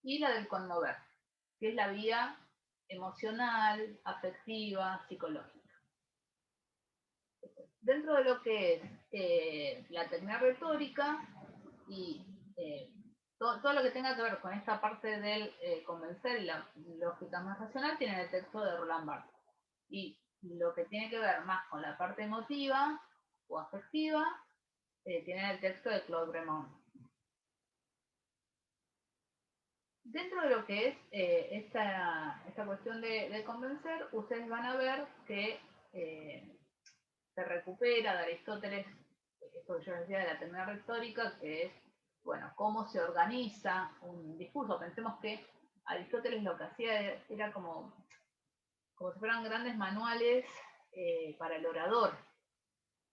y la del conmover, que es la vía emocional, afectiva, psicológica. Dentro de lo que es la técnica retórica y todo lo que tenga que ver con esta parte del convencer y la lógica más racional tiene el texto de Roland Barthes. Y lo que tiene que ver más con la parte emotiva o afectiva tiene el texto de Claude Bremond. Dentro de lo que es esta cuestión de convencer, ustedes van a ver que se recupera de Aristóteles, esto que yo decía de la técnica retórica, que es, bueno, cómo se organiza un discurso. Pensemos que Aristóteles lo que hacía era como si fueran grandes manuales para el orador,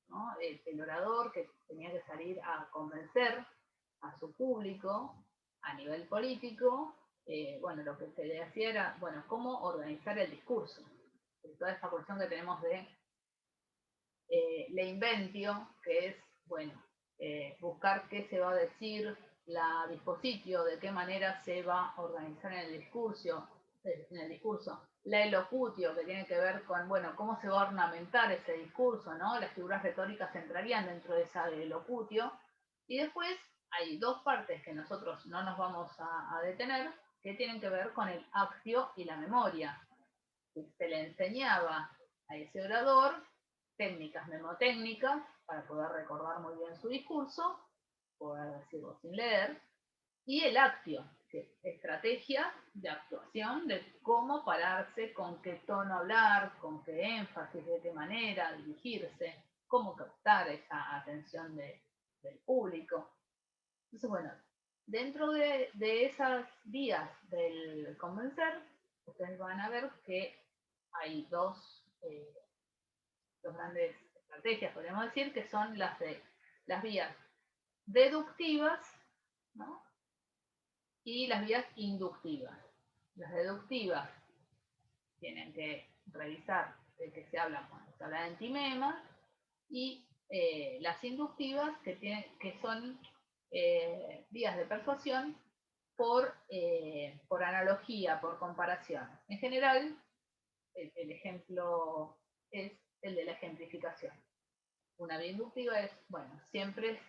¿no? El orador que tenía que salir a convencer a su público a nivel político, bueno, lo que se le hacía era, bueno, cómo organizar el discurso. Toda esta cuestión que tenemos de la inventio, que es, bueno, buscar qué se va a decir, la dispositio, de qué manera se va a organizar en el discurso, la elocutio, que tiene que ver con, bueno, cómo se va a ornamentar ese discurso, ¿no? Las figuras retóricas entrarían dentro de esa elocutio, y después hay dos partes que nosotros no nos vamos a detener, que tienen que ver con el actio y la memoria. Se le enseñaba a ese orador técnicas mnemotécnicas para poder recordar muy bien su discurso, poder decirlo sin leer, y el actio, que es estrategia de actuación, de cómo pararse, con qué tono hablar, con qué énfasis, de qué manera dirigirse, cómo captar esa atención del público. Entonces, bueno, dentro de esas vías del convencer, ustedes van a ver que hay dos grandes estrategias, podríamos decir, que son las vías deductivas, ¿no? Y las vías inductivas. Las deductivas tienen que revisar de qué se habla cuando se habla de entimema, y las inductivas que son vías de persuasión por analogía, por comparación. En general, el ejemplo es el de la ejemplificación. Una vía inductiva es, bueno, siempre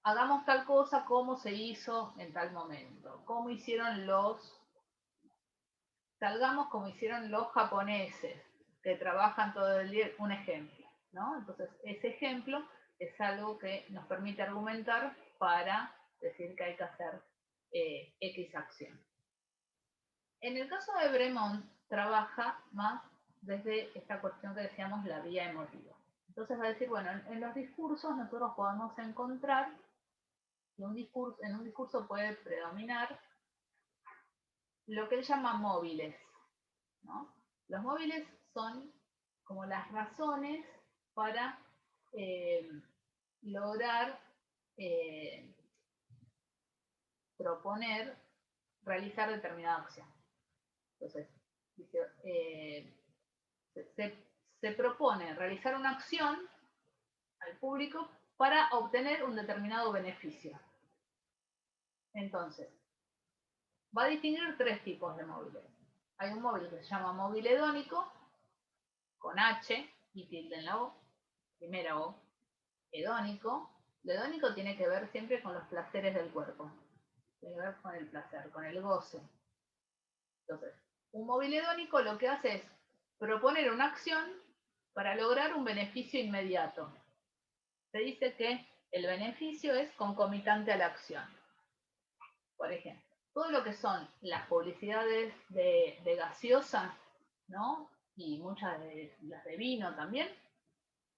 hagamos tal cosa como se hizo en tal momento, como hicieron salgamos como hicieron los japoneses, que trabajan todo el día, un ejemplo, ¿no? Entonces, ese ejemplo es algo que nos permite argumentar para decir que hay que hacer X acción. En el caso de Bremond, trabaja más desde esta cuestión que decíamos, la vía emotiva. Entonces va a decir, bueno, en los discursos nosotros podemos encontrar que en un discurso puede predominar lo que él llama móviles, ¿no? Los móviles son como las razones para lograr proponer, realizar determinada acción. Entonces, dice, se propone realizar una acción al público para obtener un determinado beneficio. Entonces, va a distinguir 3 tipos de móviles. Hay un móvil que se llama móvil hedónico, con H y tilde en la O, primera O, hedónico. Lo hedónico tiene que ver siempre con los placeres del cuerpo, tiene que ver con el placer, con el goce. Entonces, un móvil hedónico lo que hace es proponer una acción para lograr un beneficio inmediato. Se dice que el beneficio es concomitante a la acción. Por ejemplo, todo lo que son las publicidades de gaseosa, ¿no? Y muchas de las de vino también,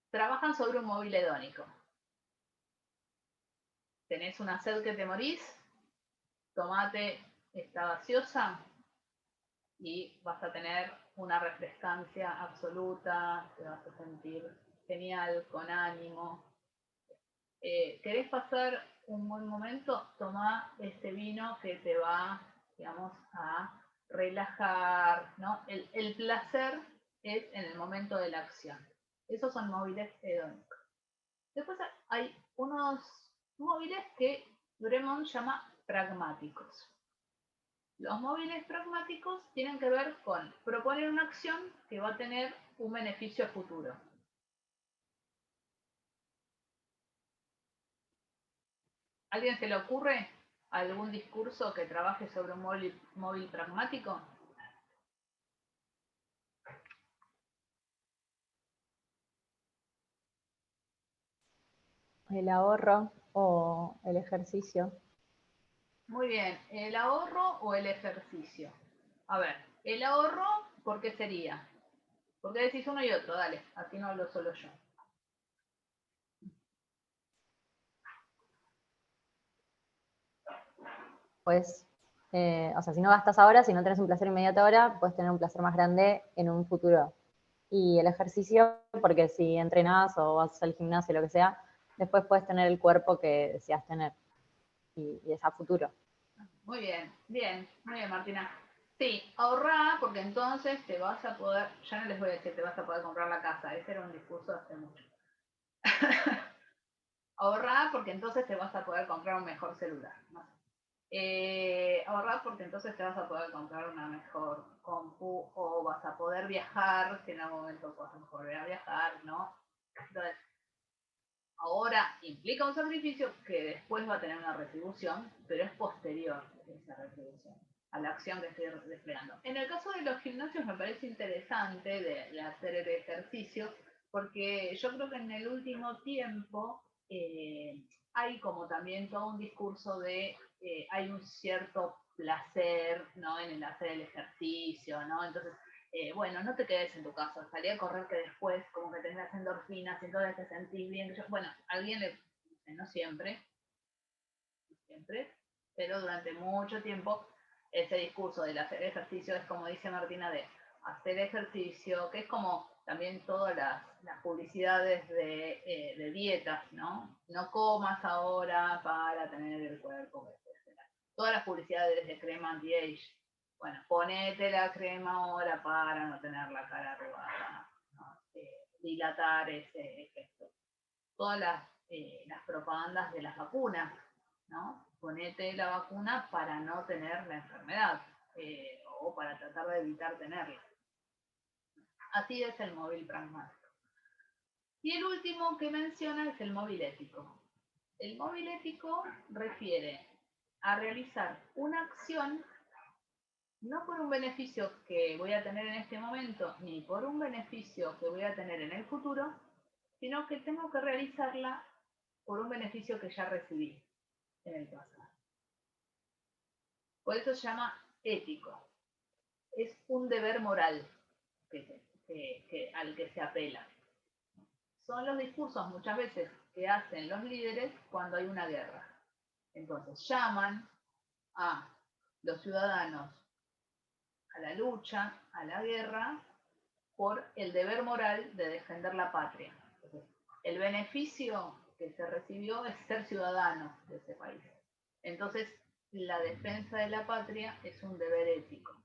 trabajan sobre un móvil hedónico. Tenés una sed que te morís, tomate esta gaseosa y vas a tener una refrescancia absoluta, te vas a sentir genial, con ánimo. ¿Querés pasar un buen momento? Toma este vino que te va, digamos, a relajar, ¿no? El placer es en el momento de la acción. Esos son móviles hedónicos. Después hay unos móviles que Bremont llama pragmáticos. Los móviles pragmáticos tienen que ver con proponer una acción que va a tener un beneficio futuro. ¿A alguien se le ocurre algún discurso que trabaje sobre un móvil pragmático? El ahorro o el ejercicio. Muy bien, ¿el ahorro o el ejercicio? A ver, el ahorro, ¿por qué sería? ¿Por qué decís uno y otro? Dale, así no hablo solo yo. Pues, o sea, si no gastas ahora, si no tenés un placer inmediato ahora, puedes tener un placer más grande en un futuro. Y el ejercicio, porque si entrenás o vas al gimnasio, lo que sea, después puedes tener el cuerpo que deseas tener. Y es a futuro. Muy bien, muy bien, Martina. Sí, ahorrá porque entonces te vas a poder, ya no les voy a decir te vas a poder comprar la casa, ese era un discurso hace mucho. Ahorrá porque entonces te vas a poder comprar un mejor celular. No sé. Ahorrá porque entonces te vas a poder comprar una mejor compu o vas a poder viajar, si en algún momento vas a volver a viajar, ¿no? Entonces, ahora implica un sacrificio que después va a tener una retribución, pero es posterior esa retribución a la acción que estoy desplegando. En el caso de los gimnasios me parece interesante de hacer el ejercicio, porque yo creo que en el último tiempo hay como también todo un discurso de, hay un cierto placer, ¿no? En el hacer el ejercicio, ¿no? Entonces, bueno, no te quedes en tu casa, salí a correr que después como que tengas endorfinas y entonces te sentís bien. Bueno, alguien no siempre, pero durante mucho tiempo ese discurso del hacer ejercicio es como dice Martina, de hacer ejercicio, que es como también todas las publicidades de dietas, ¿no? No comas ahora para tener el cuerpo, etc. Todas las publicidades de crema anti-age. Bueno, ponete la crema ahora para no tener la cara arrugada, ¿no? Dilatar ese efecto. Todas las propagandas de las vacunas, ¿no? Ponete la vacuna para no tener la enfermedad o para tratar de evitar tenerla. Así es el móvil pragmático. Y el último que menciona es el móvil ético. El móvil ético refiere a realizar una acción no por un beneficio que voy a tener en este momento, ni por un beneficio que voy a tener en el futuro, sino que tengo que realizarla por un beneficio que ya recibí en el pasado. Por eso se llama ético. Es un deber moral al que se apela. Son los discursos muchas veces que hacen los líderes cuando hay una guerra. Entonces llaman a los ciudadanos a la lucha, a la guerra, por el deber moral de defender la patria. Entonces, el beneficio que se recibió es ser ciudadano de ese país. Entonces, la defensa de la patria es un deber ético.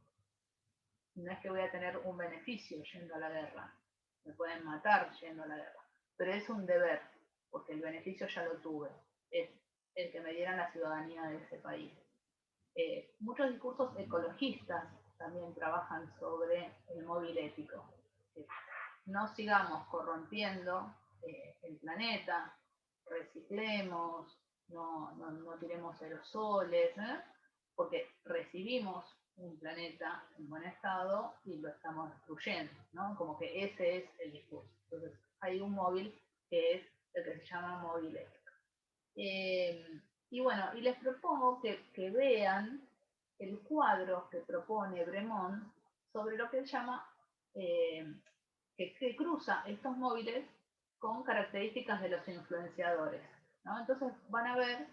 no es que voy a tener un beneficio yendo a la guerra, me pueden matar yendo a la guerra, pero es un deber, porque el beneficio ya lo tuve, es el que me dieran la ciudadanía de ese país. Muchos discursos ecologistas también trabajan sobre el móvil ético. No sigamos corrompiendo el planeta, reciclemos, no tiremos aerosoles, porque recibimos un planeta en buen estado y lo estamos destruyendo, ¿no? Como que ese es el discurso. Entonces, hay un móvil que es el que se llama móvil ético. Y bueno, y les propongo que vean el cuadro que propone Bremont sobre lo que él llama, que cruza estos móviles con características de los influenciadores, ¿no? Entonces van a ver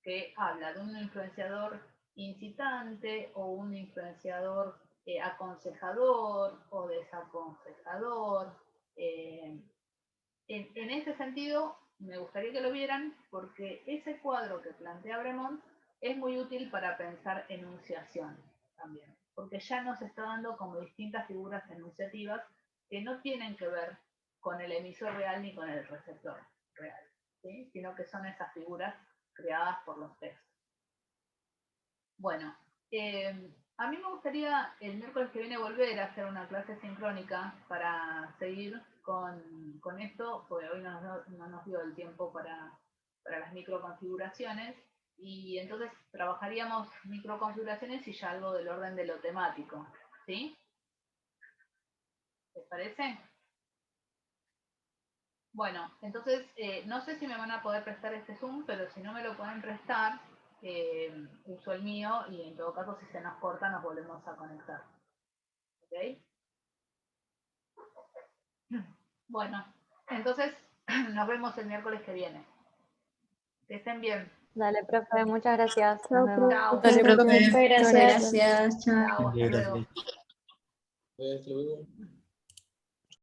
que habla de un influenciador incitante o un influenciador aconsejador o desaconsejador. En ese sentido, me gustaría que lo vieran porque ese cuadro que plantea Bremont es muy útil para pensar enunciación también, porque ya nos está dando como distintas figuras enunciativas que no tienen que ver con el emisor real ni con el receptor real, ¿sí? Sino que son esas figuras creadas por los textos. Bueno, a mí me gustaría el miércoles que viene volver a hacer una clase sincrónica para seguir con esto, porque hoy no nos dio el tiempo para las microconfiguraciones, y entonces trabajaríamos microconfiguraciones y ya algo del orden de lo temático, ¿sí? ¿Les parece? Bueno, entonces no sé si me van a poder prestar este Zoom, pero si no me lo pueden prestar, uso el mío y en todo caso si se nos corta nos volvemos a conectar. ¿Ok? Bueno, entonces nos vemos el miércoles que viene. Que estén bien. Dale, profe, muchas gracias. Chao, Nos vemos. Chao. Dale, profe. Muchas gracias. Gracias, chao. Chao, hasta luego. Hasta luego.